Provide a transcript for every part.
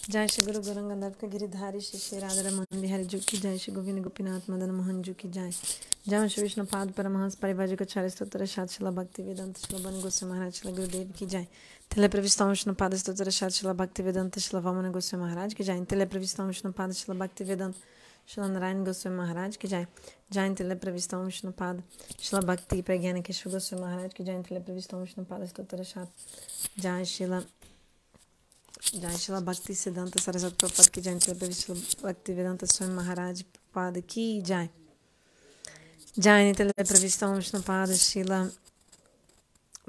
जय श्री गुरु गौरंगनाथ का गिरिधारी श्री श्री राधा रमन बिहारी जी की जय। श्री गोविंद गोपीनाथ मदन मोहन जी की जय। जय श्री विष्णु पाद परमहंस परिवाजिक आचार्य स्तोत्र शाद शिला भक्ति वेदांत शिला बन गोस्वामी महाराज शिला गुरुदेव की जय। तिले प्रविष्ट विष्णु पाद स्तोत्र शाद शिला भक्ति वेदांत शिला वामन गोस्वामी महाराज की जय। तिले प्रविष्ट विष्णु पाद शिला भक्ति वेदांत शिला नारायण गोस्वामी महाराज की जय। जय तिले प्रविष्ट विष्णु पाद शिला भक्ति प्रज्ञान केशव गोस्वामी महाराज की जय। तिले प्रविष्ट विष्णु पाद स्तोत्र शाद जय शिला भक्ति सिद्धांत सरस्वती प्रपाद की जय। विश्व भक्ति वेदांत स्वयं महाराज पाद की जय। जय नितले प्रविष्ट विष्णु पाद शिला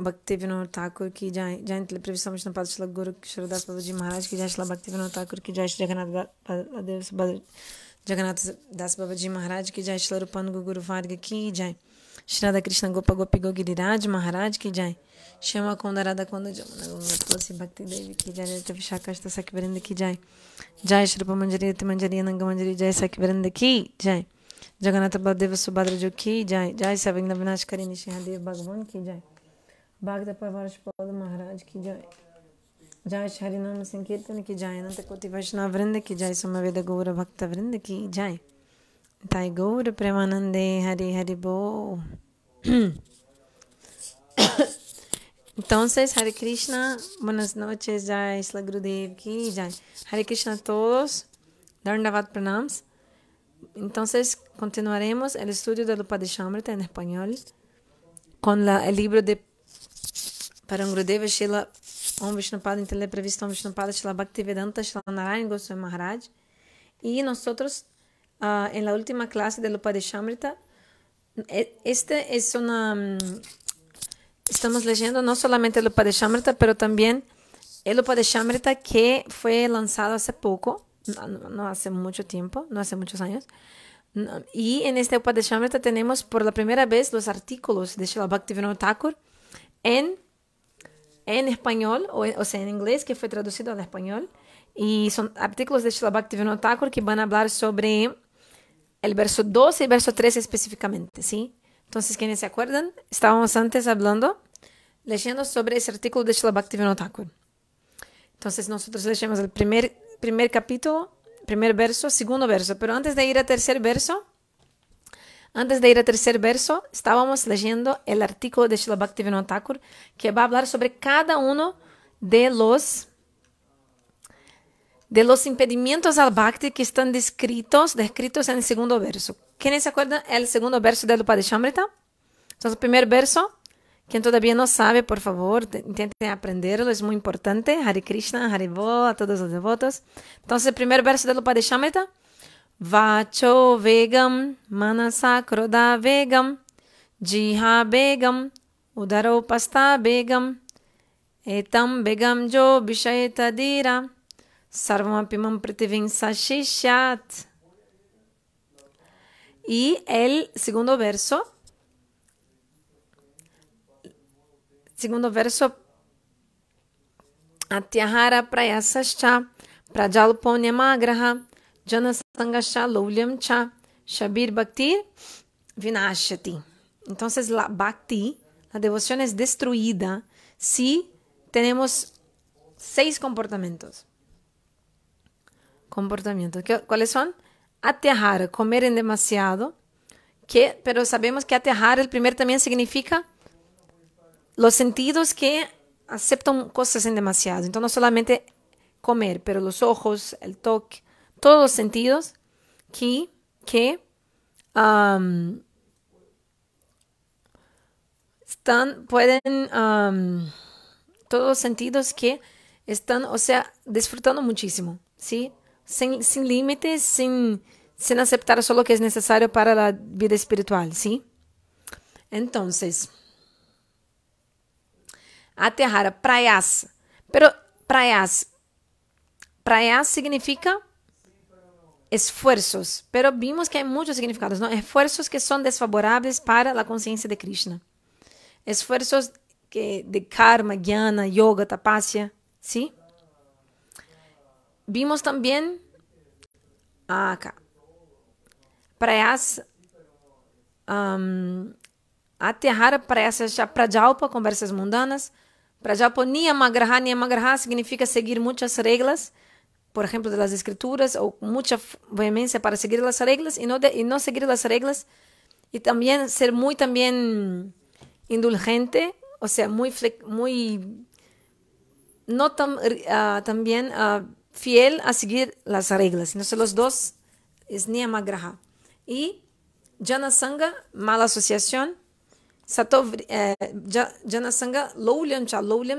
भक्ति विनोद ठाकुर की जय। जय नितले प्रविष्ट विष्णु पाद शिला गुरु किशोरदास बाबा जी महाराज की जय। शिला भक्ति विनोद ठाकुर की जय। जगन्नाथ दास बाबा जी महाराज की जय। शिला रूपानुग गुरु वार्ग की जय। श्री राधा कृष्ण गोपा गोपी गो गिरिराज महाराज की जय। श्यामा कुंद राधा कुंद जमुना गंगा तुलसी भक्ति देवी की जय। विशाखा सखी वृंद की जय। जय श्री रूप मंजरी रति मंजरी अनंग मंजरी जय सखी वृंद की जय। जगन्नाथ बलदेव सुभद्र जो की जय। जय सविघ्न विनाश करी निशिहादेव भगवान की जय। भागवत परवर्ष पौध महाराज की जय। जय हरि नाम संकीर्तन की जय। अनंत कोटि वैष्णव वृंद की जय। समवेद गौर भक्त वृंद की जय। ताई गौर प्रेमानंदे हरि हरि बोल। Entonces, Hare Krishna, buenas noches, Jai Shri Gurudev ki Jai. Hare Krishna a todos, Dandavat Pranams. Entonces, continuaremos el estudio del Upadeshamrita en español con el libro de Parangurudeva Srila Om Vishnupada Intele Previsto Om Vishnupada Srila Bhaktivedanta Srila Narayan Goswami Maharaj. Y nosotros, en la última clase del Upadeshamrita, este es una... Estamos leyendo no solamente el Upadeshamrita, pero también el Upadeshamrita que fue lanzado hace poco, no hace mucho tiempo, no hace muchos años. Y en este Upadeshamrita tenemos por la primera vez los artículos de Srila Bhaktivinoda Thakur en español, o sea, en inglés, que fue traducido al español. Y son artículos de Srila Bhaktivinoda Thakur que van a hablar sobre el verso 12 y el verso 13 específicamente, ¿sí? Entonces, ¿quiénes se acuerdan? Estábamos antes leyendo sobre ese artículo de Srila Bhaktivinoda Thakur. Entonces, nosotros leemos el primer capítulo, primer verso, segundo verso. Pero antes de ir al tercer verso, estábamos leyendo el artículo de Srila Bhaktivinoda Thakur que va a hablar sobre cada uno de los impedimentos al Bhakti que están descritos en el segundo verso. ¿Quiénes se acuerdan el segundo verso del Upadeshamrita? Entonces, el primer verso, quien todavía no sabe, por favor, intenten aprenderlo, es muy importante. Hare Krishna, Hare Bo, a todos los devotos. Entonces, el primer verso del Upadeshamrita. Vacho vegam, manasa kroda vegam, jiha vegam, udaro pasta vegam, etam vegam jo vishayatadira, sarvamapimam prativinsashishyat. Y el segundo verso, Atyahara prayasascha, prajalponyamagraha, janasangascha loulyam cha, shabir bhaktir vinashati. Entonces la bhakti, la devoción es destruida si tenemos 6 comportamientos. ¿Cuáles son? Atyahara, comer en demasiado, pero sabemos que atyahara, el primer también significa los sentidos que aceptan cosas en demasiado. Entonces no solamente comer, pero los ojos, el toque, todos los sentidos todos los sentidos que están, o sea, disfrutando muchísimo, ¿sí? Sin límites, sin aceptar solo lo que es necesario para la vida espiritual, ¿sí? Entonces, atyahara, prayas. Pero prayas significa esfuerzos, pero vimos que hay muchos significados, ¿no? Esfuerzos que son desfavorables para la conciencia de Krishna. Esfuerzos de karma, jnana, yoga, tapasya, ¿sí? Vimos también acá. Prayas, atyahara, prayas, prajalpa, conversas mundanas. Prajalpa, niyamagraha significa seguir muchas reglas por ejemplo, de las escrituras o mucha vehemencia para seguir las reglas y no seguir las reglas y también ser muy también indulgente, o sea, muy no también fiel a seguir las reglas. Entonces los dos es Niyamagraha. Y Jana Sangha, mala asociación. Jana Sangha, Loulyam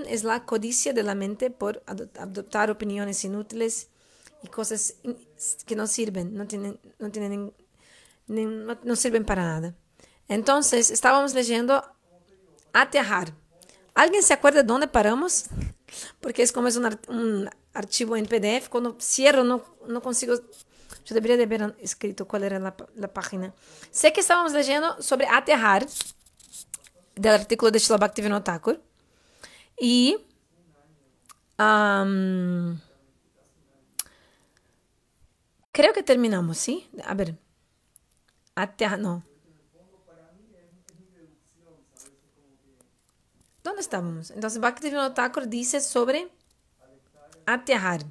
es la codicia de la mente por adoptar opiniones inútiles y cosas que no sirven, no sirven para nada. Entonces, estábamos leyendo Atyahar. ¿Alguien se acuerda de dónde paramos? Porque es como es un archivo en PDF. Cuando cierro no consigo. Yo debería de haber escrito cuál era la página. Sé que estábamos leyendo sobre Atyahar, del artículo de Srila Bhaktivinoda Thakur. Y creo que terminamos, ¿sí? A ver. Atyahar, no. ¿Dónde estábamos? Entonces, Bhaktivinoda Thakur dice sobre Atyahar.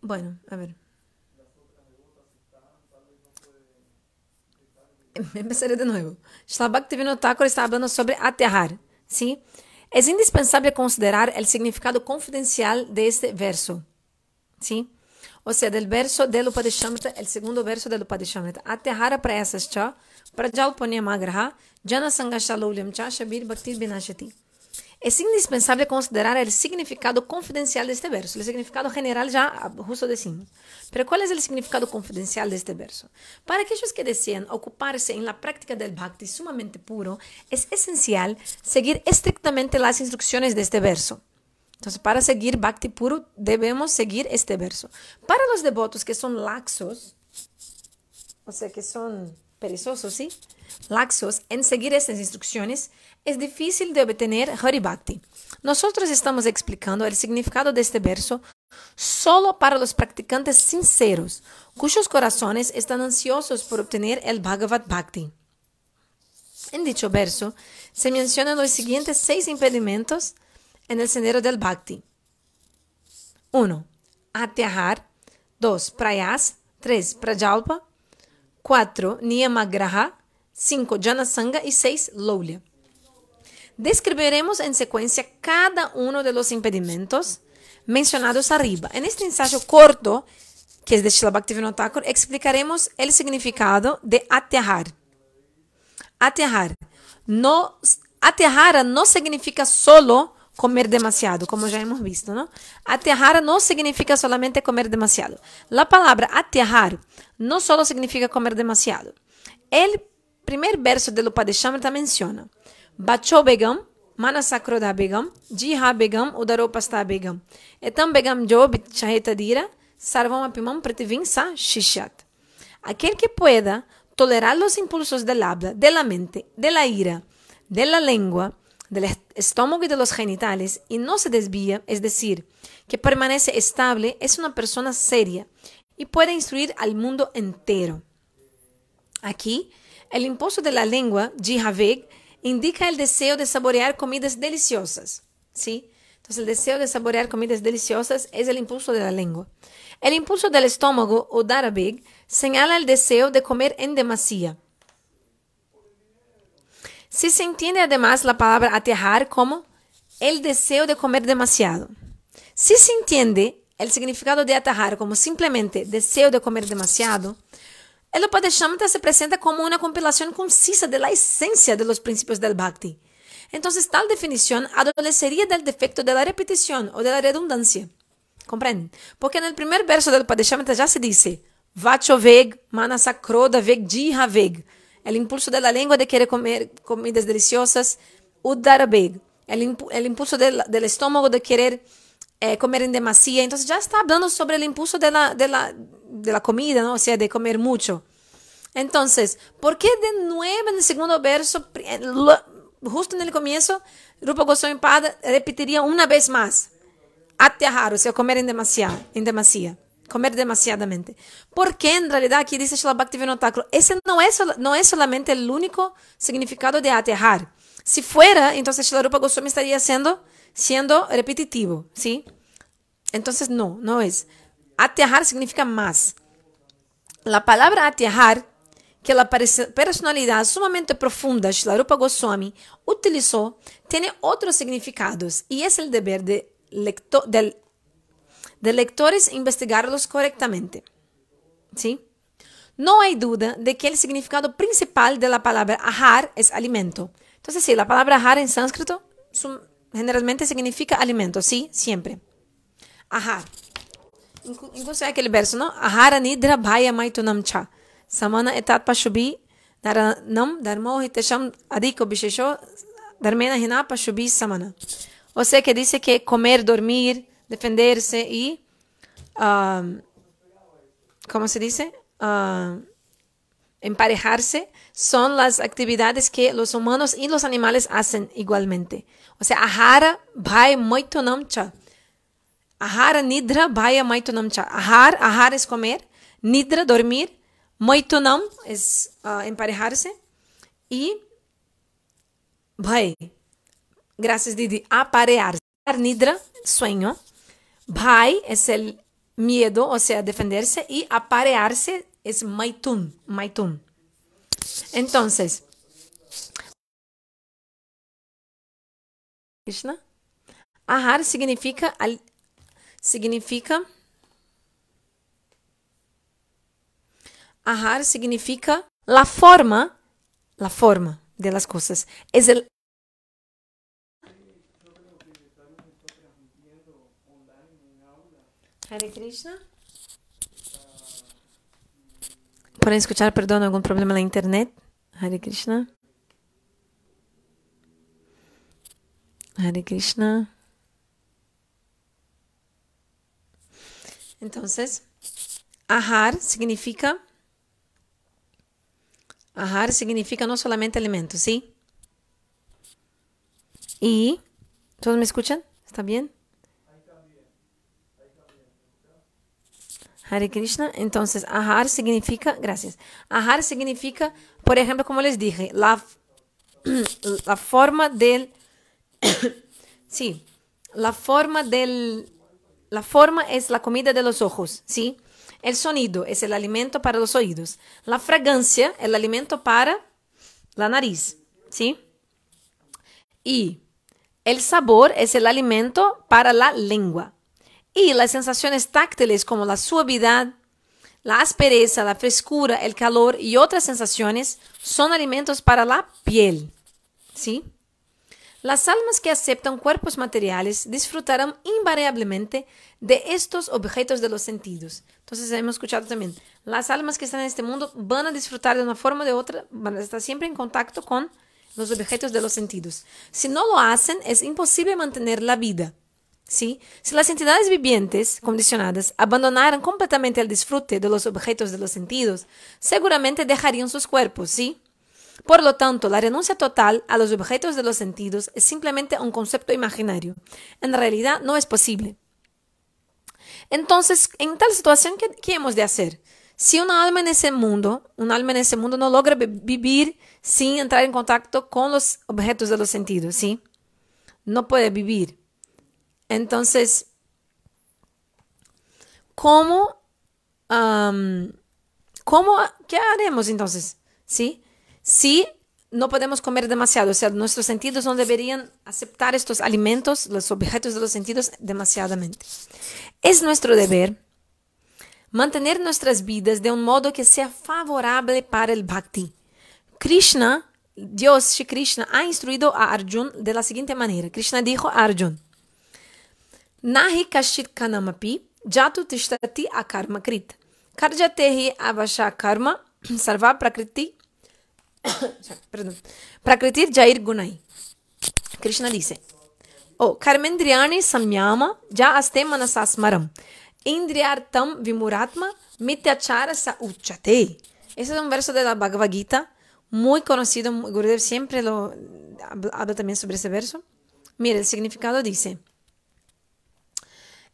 Bueno, a ver. Empezaré de nuevo. Srila Bhaktivinoda Thakur está hablando sobre Atyahar, ¿sí? Es indispensable considerar el significado confidencial de este verso, ¿sí? O sea, del verso del Upadeshamrita, el segundo verso del Upadeshamrita. Atyahara prayasascha, prajalpanyamagraha, jana sangasha loulyamcha, shabir bhaktir binashati. Es indispensable considerar el significado confidencial de este verso. El significado general ya justo decimos. Pero ¿cuál es el significado confidencial de este verso? Para aquellos que desean ocuparse en la práctica del bhakti sumamente puro, es esencial seguir estrictamente las instrucciones de este verso. Entonces, para seguir bhakti puro, debemos seguir este verso. Para los devotos que son laxos, o sea, que son perezosos, ¿sí? Laxos en seguir estas instrucciones, es difícil de obtener Hari Bhakti. Nosotros estamos explicando el significado de este verso solo para los practicantes sinceros, cuyos corazones están ansiosos por obtener el Bhagavad Bhakti. En dicho verso, se mencionan los siguientes 6 impedimentos en el sendero del Bhakti. 1. Atyahar. 2. Prayas. 3. Prajalpa. 4. Niyamagraha. 5. Jana Sangha. Y 6. Loulya. Describiremos en secuencia cada uno de los impedimentos mencionados arriba. En este ensayo corto, que es de Srila Bhaktivinoda Thakur, explicaremos el significado de Atyahar. Atyahara no significa solo comer demasiado, como ya hemos visto, ¿no? Atyahara no significa solamente comer demasiado. La palabra atyahar no solo significa comer demasiado. El primer verso del Upadeshamrita menciona Bacho Begam, Manasakrodha Begam, Jiha Begam, Udaropasta Begam, Etam Begam Jo Chahetadira, Sarvam Apimam Prativim Sa Shishat. Aquel que pueda tolerar los impulsos del habla, de la mente, de la ira, de la lengua, del estómago y de los genitales y no se desvía, es decir, que permanece estable, es una persona seria y puede instruir al mundo entero. Aquí, el impulso de la lengua, Jihaveg, indica el deseo de saborear comidas deliciosas, ¿sí? Entonces, el deseo de saborear comidas deliciosas es el impulso de la lengua. El impulso del estómago, o Darabeg, señala el deseo de comer en demasía. Si se entiende además la palabra atyahar como el deseo de comer demasiado. Si se entiende el significado de atyahar como simplemente deseo de comer demasiado, el Upadeshamrita se presenta como una compilación concisa de la esencia de los principios del Bhakti. Entonces, tal definición adolecería del defecto de la repetición o de la redundancia. ¿Comprenden? Porque en el primer verso del Upadeshamrita ya se dice Vacho Veg, Manasakrodha Veg, Jiha Veg. El impulso de la lengua de querer comer comidas deliciosas, Uddara Veg. El impulso del estómago de querer comer en demasía. Entonces ya está hablando sobre el impulso de la comida, ¿no? O sea, de comer mucho. Entonces, ¿por qué de nuevo en el segundo verso, justo en el comienzo, Rupa Goswami Pada repetiría una vez más? Atyahar, o sea, comer en demasía. Comer demasiadamente. Porque en realidad aquí dice Srila Bhaktivinoda Thakur, ese no es solamente el único significado de atyahar, Si fuera, entonces Srila Rupa Goswami estaría siendo repetitivo, ¿sí? Entonces no es. Atyahar significa más. La palabra atyahar, que la personalidad sumamente profunda Srila Rupa Goswami utilizó, tiene otros significados y es el deber de lectores investigarlos correctamente, ¿sí? No hay duda de que el significado principal de la palabra ahar es alimento. Entonces, sí, la palabra ahar en sánscrito generalmente significa alimento, ¿sí? Siempre. Ahar. Incluso hay aquel verso, ¿no? Ahara nidra bhaya maitunam cha. Samana etat pashubi naranam dharmo hitesham adiko bishesho dharmena hina pashubi samana. O sea que dice que comer, dormir, defenderse y, ¿cómo se dice? Emparejarse son las actividades que los humanos y los animales hacen igualmente. O sea, ahara bhaya maitunam cha. Ahara nidra bhaya maitunam cha. Ahar es comer, nidra dormir, maitunam es emparejarse y bhaya, gracias Didi, aparearse. Nidra, sueño. Bhai es el miedo, o sea, defenderse, y aparearse es maitun. Entonces, Krishna, ahar significa ahar significa la forma de las cosas. Es el Hare Krishna. ¿Pueden escuchar, perdón, algún problema en la internet? Hare Krishna. Hare Krishna. Entonces, ahar significa no solamente alimento, ¿sí? Y, ¿todos me escuchan? ¿Está bien? Hare Krishna. Entonces, ahar significa, gracias. Ahar significa, por ejemplo, como les dije, la forma del, sí, la forma es la comida de los ojos, ¿sí? El sonido es el alimento para los oídos. La fragancia, el alimento para la nariz, ¿sí? Y el sabor es el alimento para la lengua. Y las sensaciones táctiles como la suavidad, la aspereza, la frescura, el calor y otras sensaciones son alimentos para la piel, ¿sí? Las almas que aceptan cuerpos materiales disfrutarán invariablemente de estos objetos de los sentidos. Entonces hemos escuchado también, las almas que están en este mundo van a disfrutar de una forma o de otra, van a estar siempre en contacto con los objetos de los sentidos. Si no lo hacen, es imposible mantener la vida, ¿sí? Si las entidades vivientes condicionadas abandonaran completamente el disfrute de los objetos de los sentidos, seguramente dejarían sus cuerpos, ¿sí? Por lo tanto, la renuncia total a los objetos de los sentidos es simplemente un concepto imaginario. En realidad no es posible. Entonces, en tal situación, ¿qué hemos de hacer? Si una alma en ese mundo no logra vivir sin entrar en contacto con los objetos de los sentidos, ¿sí? No puede vivir. Entonces, ¿qué haremos entonces? ¿Sí? Si no podemos comer demasiado, o sea, nuestros sentidos no deberían aceptar estos alimentos, los objetos de los sentidos, demasiadamente. Es nuestro deber mantener nuestras vidas de un modo que sea favorable para el bhakti. Krishna, Dios Shri Krishna, ha instruido a Arjuna de la siguiente manera. Krishna dijo a Arjuna, Nahi kashit kanamapi jatu tishtati akarma krit. Karjatehi avasha karma sarva prakriti. Perdón. Prakritir Jair Gunai. Krishna dice, Karmendriyani samyama ja aste manasasmaram. Indriyartam vimuratma mityachara sa uchate. Ese es un verso de la Bhagavad Gita, muy conocido. Gurudev siempre habla también sobre ese verso. Mire, el significado dice,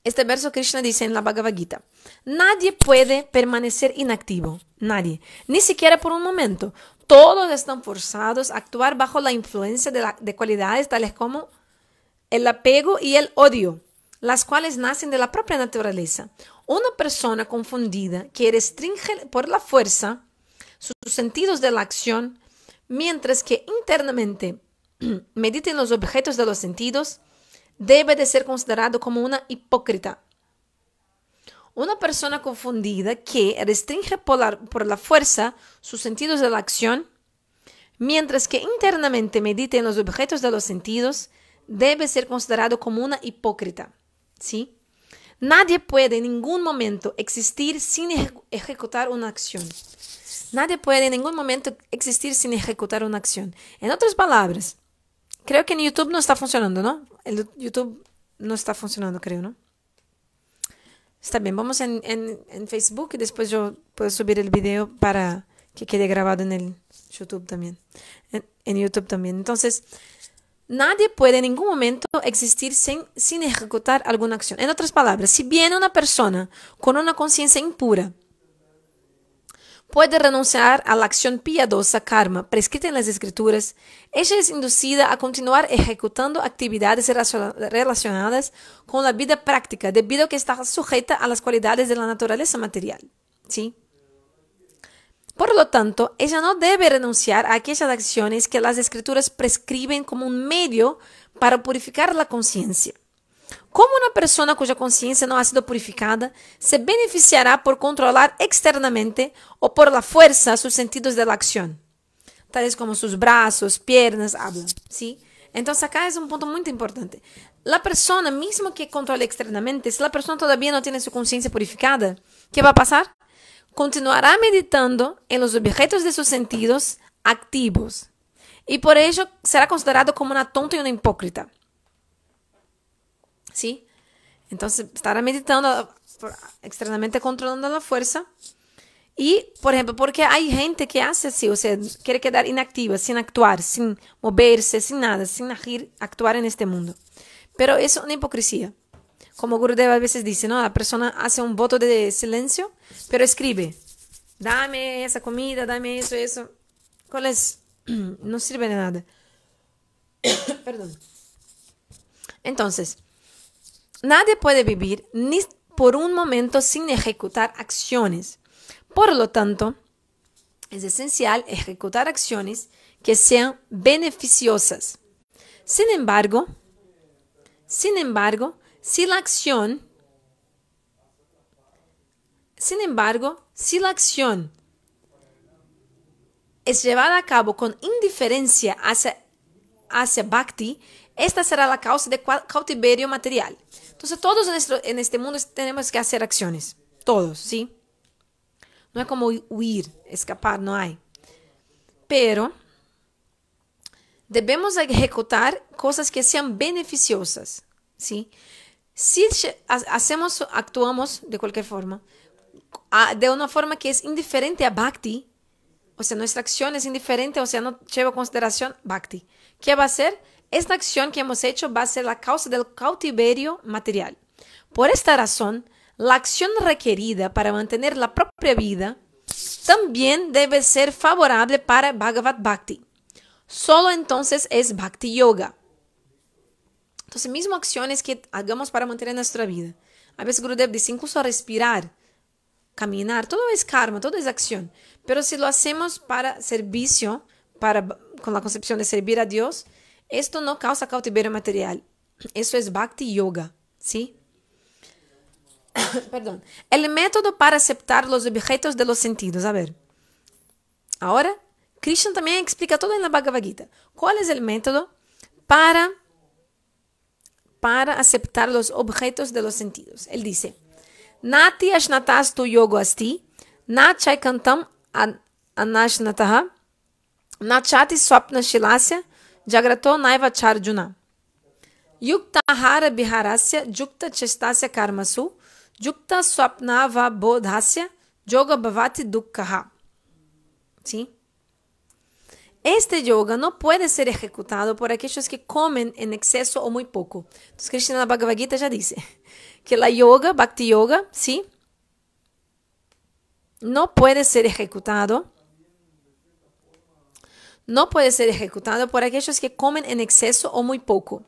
este verso Krishna dice en la Bhagavad Gita, nadie puede permanecer inactivo, nadie, ni siquiera por un momento, Todos están forzados a actuar bajo la influencia de cualidades tales como el apego y el odio, las cuales nacen de la propia naturaleza. Una persona confundida que restringe por la fuerza sus sentidos de la acción, mientras que internamente medita en los objetos de los sentidos, debe de ser considerado como una hipócrita. Una persona confundida que restringe por la fuerza sus sentidos de la acción, mientras que internamente medita en los objetos de los sentidos, debe ser considerado como una hipócrita. ¿Sí? Nadie puede en ningún momento existir sin ejecutar una acción. Nadie puede en ningún momento existir sin ejecutar una acción. En otras palabras, creo que en YouTube no está funcionando, ¿no? El YouTube no está funcionando, creo, ¿no? Está bien, vamos en Facebook y después yo puedo subir el video para que quede grabado en el YouTube también. En YouTube también. Entonces, nadie puede en ningún momento existir sin ejecutar alguna acción. En otras palabras, si viene una persona con una conciencia impura, puede renunciar a la acción piadosa karma prescrita en las escrituras, ella es inducida a continuar ejecutando actividades relacionadas con la vida práctica debido a que está sujeta a las cualidades de la naturaleza material. ¿Sí? Por lo tanto, ella no debe renunciar a aquellas acciones que las escrituras prescriben como un medio para purificar la conciencia. ¿Cómo una persona cuya conciencia no ha sido purificada se beneficiará por controlar externamente o por la fuerza sus sentidos de la acción? Tales como sus brazos, piernas, hablan, ¿sí? Entonces acá es un punto muy importante. La persona, mismo que controle externamente, si la persona todavía no tiene su conciencia purificada, ¿qué va a pasar? Continuará meditando en los objetos de sus sentidos activos y por ello será considerado como una tonta y una hipócrita. ¿Sí? Entonces estará meditando externamente, controlando la fuerza. Y, por ejemplo, porque hay gente que hace así, o sea, quiere quedar inactiva, sin actuar, sin moverse, sin nada, sin actuar en este mundo. Pero eso es una hipocresía. Como Gurudev a veces dice, ¿no? La persona hace un voto de silencio, pero escribe, dame esa comida, dame eso. ¿Cuál es? No sirve de nada. Perdón. Entonces, nadie puede vivir ni por un momento sin ejecutar acciones. Por lo tanto, es esencial ejecutar acciones que sean beneficiosas. Sin embargo, si la acción es llevada a cabo con indiferencia hacia Bhakti, esta será la causa de cautiverio material. Entonces, todos en este mundo tenemos que hacer acciones. Todos, ¿sí? No es como huir, escapar, no hay. Pero debemos ejecutar cosas que sean beneficiosas, ¿sí? Si actuamos de cualquier forma, de una forma que es indiferente a Bhakti, o sea, nuestra acción es indiferente, o sea, no lleva a consideración Bhakti. ¿Qué va a ser? Esta acción que hemos hecho va a ser la causa del cautiverio material. Por esta razón, la acción requerida para mantener la propia vida también debe ser favorable para Bhagavad Bhakti. Solo entonces es Bhakti Yoga. Entonces, mismo acciones que hagamos para mantener nuestra vida. A veces Gurudev dice, incluso respirar, caminar, todo es karma, todo es acción. Pero si lo hacemos para servicio, con la concepción de servir a Dios, esto no causa cautiverio material. Eso es Bhakti Yoga, ¿sí? Perdón. El método para aceptar los objetos de los sentidos. A ver. Ahora, Krishna también explica todo en la Bhagavad Gita. ¿Cuál es el método para aceptar los objetos de los sentidos? Él dice, Nati ashnatastu yogo asti, na chaikantam anashnataha, na chati swapna shilasya, jagrato naiva charjuna. Yukta hara biharasya, yukta chestasya karmasu, yukta swapnava bodhasya, yoga bhavati dukkha. ¿Sí? Este yoga no puede ser ejecutado por aquellos que comen en exceso o muy poco. Entonces, Krishna en la Bhagavad Gita ya dice que la yoga, Bhakti Yoga, ¿sí? No puede ser ejecutado no puede ser ejecutado por aquellos que comen en exceso o muy poco,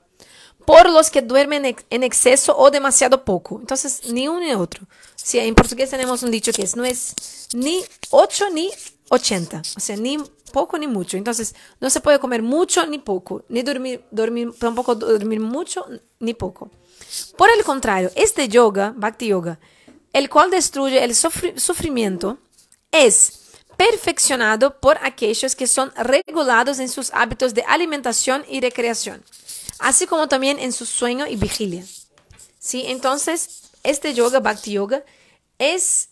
por los que duermen en exceso o demasiado poco. Entonces, ni uno ni otro. Sí, en portugués tenemos un dicho que no es ni 8 ni 80, o sea, ni poco ni mucho. Entonces, no se puede comer mucho ni poco, ni tampoco dormir mucho ni poco. Por el contrario, este yoga, Bhakti Yoga, el cual destruye el sufrimiento, es perfeccionado por aquellos que son regulados en sus hábitos de alimentación y recreación, así como también en su sueño y vigilia. ¿Sí? Entonces, este yoga, Bhakti Yoga, es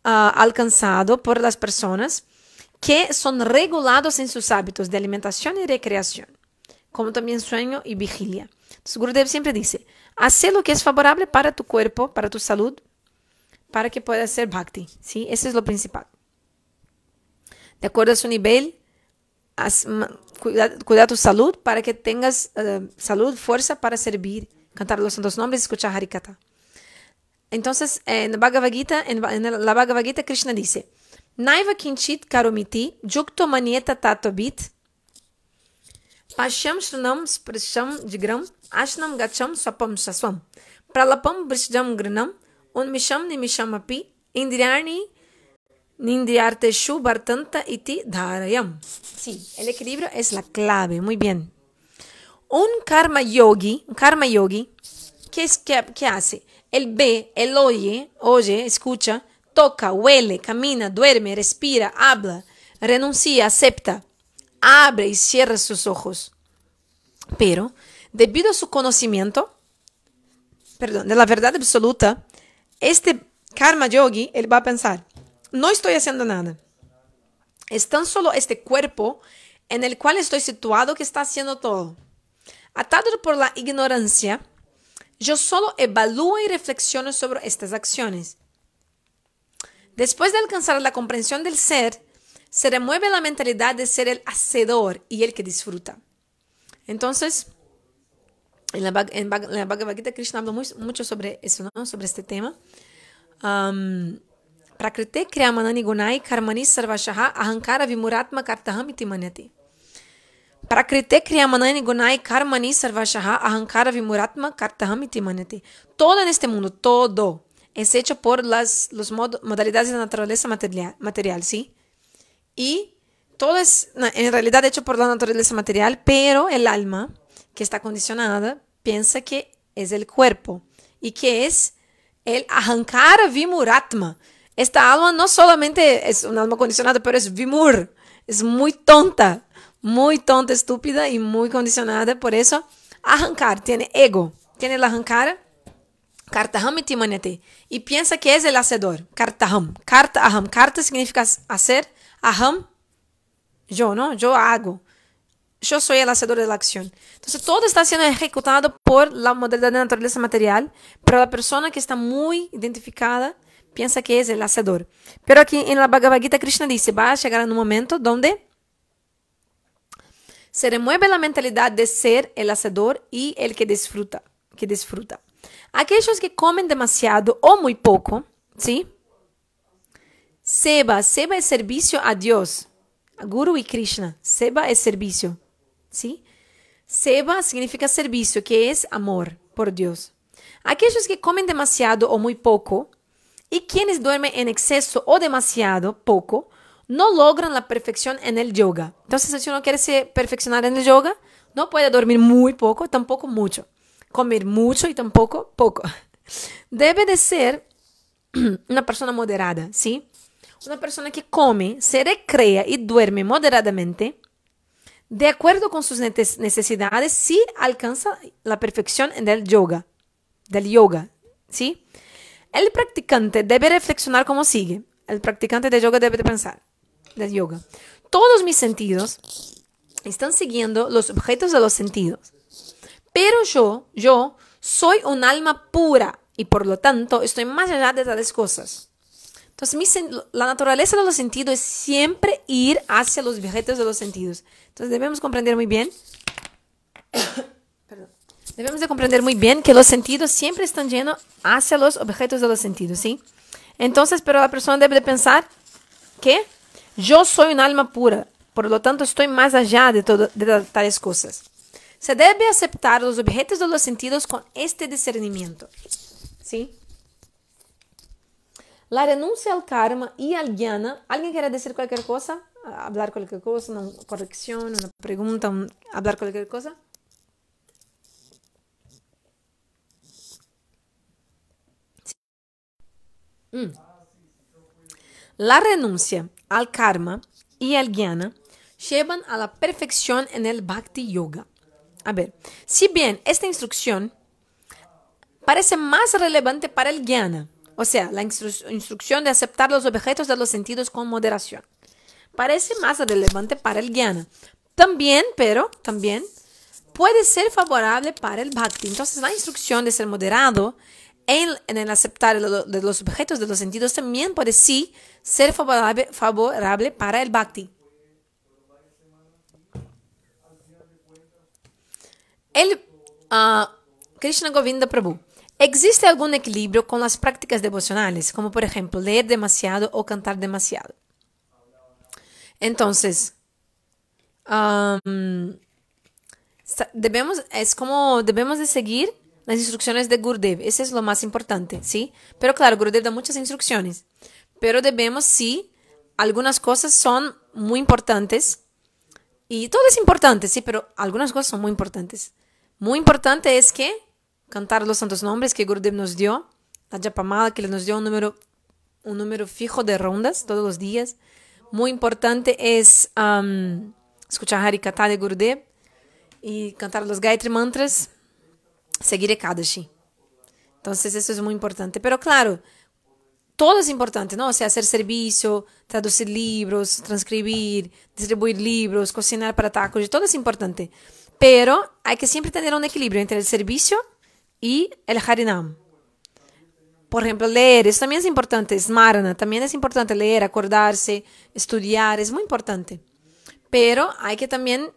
alcanzado por las personas que son regulados en sus hábitos de alimentación y recreación, como también sueño y vigilia. Entonces, Gurudev siempre dice, haz lo que es favorable para tu cuerpo, para tu salud, para que puedas hacer bhakti. ¿Sí? Eso es lo principal. De acuerdo a su nivel, cuida tu salud para que tengas salud, fuerza para servir, cantar los santos nombres y escuchar Harikatha. Entonces, en la Bhagavad Gita, Krishna dice, Naiva kinchit karomiti, yukto manieta tatovit, pashyam shranam sprisham jigram, ashnam gacham swapam shaswam, pralapam brishdam grinam, unmisham nimisham api, indriarni Nindriarteshu Bhartanta iti dharayam. Sí, el equilibrio es la clave. Muy bien. Un karma yogi, ¿qué hace? Él ve, él oye, escucha, toca, huele, camina, duerme, respira, habla, renuncia, acepta, abre y cierra sus ojos. Pero, debido a su conocimiento, de la verdad absoluta, este karma yogi, él va a pensar, no estoy haciendo nada. Es tan solo este cuerpo en el cual estoy situado que está haciendo todo. Atado por la ignorancia, yo solo evalúo y reflexiono sobre estas acciones. Después de alcanzar la comprensión del ser, se remueve la mentalidad de ser el hacedor y el que disfruta. Entonces, en la Bhagavad Gita, Krishna habla mucho sobre eso, ¿no? Sobre este tema. Prakrite kriyamanani gunai karmani sarvashaha ahankara vimuratma kartaham iti manyate. Prakrite kriyamanani gunai karmani sarvashaha ahankara vimuratma kartaham iti manyate. Todo en este mundo, todo, es hecho por las modalidades de la naturaleza material, ¿sí? Y todo es en realidad hecho por la naturaleza material, pero el alma que está condicionada piensa que es el cuerpo y que es el ahankara vimuratma. Esta alma no solamente es un alma condicionada, pero es vimur, es muy tonta, estúpida y muy condicionada. Por eso, ahankar, tiene ego, tiene el ahankara, kartaham iti manyate, y piensa que es el hacedor, kartaham, karta aham, karta significa hacer, aham, yo, ¿no? Yo hago, yo soy el hacedor de la acción. Entonces, todo está siendo ejecutado por la modalidad de naturaleza material, pero la persona que está muy identificada piensa que es el hacedor. Pero aquí en la Bhagavad Gita, Krishna dice, va a llegar en un momento donde se remueve la mentalidad de ser el hacedor y el que disfruta. Aquellos que comen demasiado o muy poco, ¿sí? Seva es servicio a Dios, a Guru y Krishna. Seva es servicio, ¿sí? Seva significa servicio, que es amor por Dios. Aquellos que comen demasiado o muy poco, y quienes duermen en exceso o demasiado poco, no logran la perfección en el yoga. Entonces, si uno quiere perfeccionar en el yoga, no puede dormir muy poco, tampoco mucho. Comer mucho y tampoco poco. Debe de ser una persona moderada, ¿sí? Una persona que come, se recrea y duerme moderadamente, de acuerdo con sus necesidades, sí alcanza la perfección en el yoga, ¿sí? El practicante debe reflexionar como sigue. El practicante de yoga debe de pensar. Del yoga. Todos mis sentidos están siguiendo los objetos de los sentidos. Pero yo soy un alma pura y por lo tanto estoy más allá de tales cosas. Entonces, la naturaleza de los sentidos es siempre ir hacia los objetos de los sentidos. Entonces, debemos comprender muy bien. Debemos de comprender muy bien que los sentidos siempre están yendo hacia los objetos de los sentidos, ¿sí? Entonces, pero la persona debe de pensar que yo soy un alma pura. por lo tanto estoy más allá de tales cosas. Se debe aceptar los objetos de los sentidos con este discernimiento. ¿Sí? La renuncia al karma y al jnana. ¿Alguien quiere decir cualquier cosa? Hablar cualquier cosa, una corrección, una pregunta, hablar cualquier cosa. La renuncia al karma y al jnana llevan a la perfección en el bhakti yoga. A ver, si bien esta instrucción parece más relevante para el jnana, o sea, la instrucción de aceptar los objetos de los sentidos con moderación, parece más relevante para el jnana. También puede ser favorable para el bhakti. Entonces, la instrucción de ser moderado en el aceptar de los objetos de los sentidos también puede sí ser favorable para el bhakti. Krishna Govinda Prabhu. ¿Existe algún equilibrio con las prácticas devocionales, como por ejemplo leer demasiado o cantar demasiado? Entonces, debemos de seguir las instrucciones de Gurudev. Eso es lo más importante, ¿sí? Pero claro, Gurudev da muchas instrucciones. Pero debemos, sí, algunas cosas son muy importantes. Y todo es importante, sí, pero algunas cosas son muy importantes. Muy importante es que cantar los santos nombres que Gurudev nos dio, la Japamala que nos dio un número fijo de rondas todos los días. Muy importante es escuchar Harikatha de Gurudev y cantar los Gayatri Mantras, seguir Ekadashi. Entonces eso es muy importante. Pero claro, todo es importante, ¿no? O sea, hacer servicio, traducir libros, transcribir, distribuir libros, cocinar para tacos, todo es importante. Pero hay que siempre tener un equilibrio entre el servicio y el Harinam. Por ejemplo, leer, eso también es importante. Smarana, también es importante leer, acordarse, estudiar, es muy importante. Pero hay que también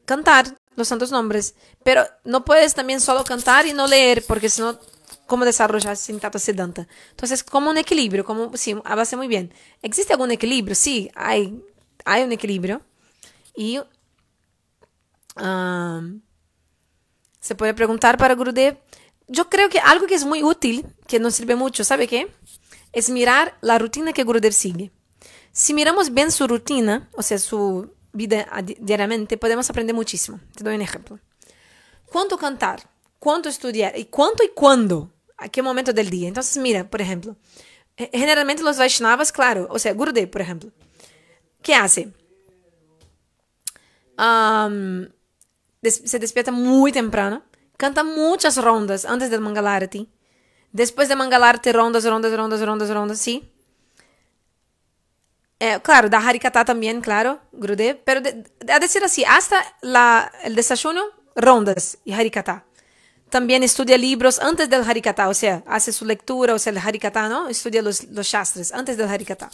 cantar los santos nombres. Pero no puedes también solo cantar y no leer, porque si no, ¿cómo desarrollar sin Tata Siddhanta? Entonces, como un equilibrio, sí, hablaste muy bien. ¿Existe algún equilibrio? Sí, hay un equilibrio. Y se puede preguntar para Gurudev. Yo creo que algo que es muy útil, que nos sirve mucho, ¿sabe qué? Es mirar la rutina que Gurudev sigue. Si miramos bien su rutina, o sea, su vida diariamente, podemos aprender muchísimo. Te doy un ejemplo. ¿Cuánto cantar? ¿Cuánto estudiar? ¿Y cuánto y cuándo? ¿A qué momento del día? Entonces, mira, por ejemplo, generalmente los Vaishnavas, claro, o sea, Gurudev, por ejemplo, ¿qué hace? Se despierta muy temprano, canta muchas rondas antes del Mangalarati. Después de Mangalarati, rondas, ¿sí? Claro, da Harikatha también, claro, Gurudev. Pero a decir así, hasta el desayuno, rondas y Harikatha. También estudia libros antes del Harikatha, o sea, hace su lectura, o sea, el Harikatha, ¿no? Estudia los Shastras antes del Harikatha.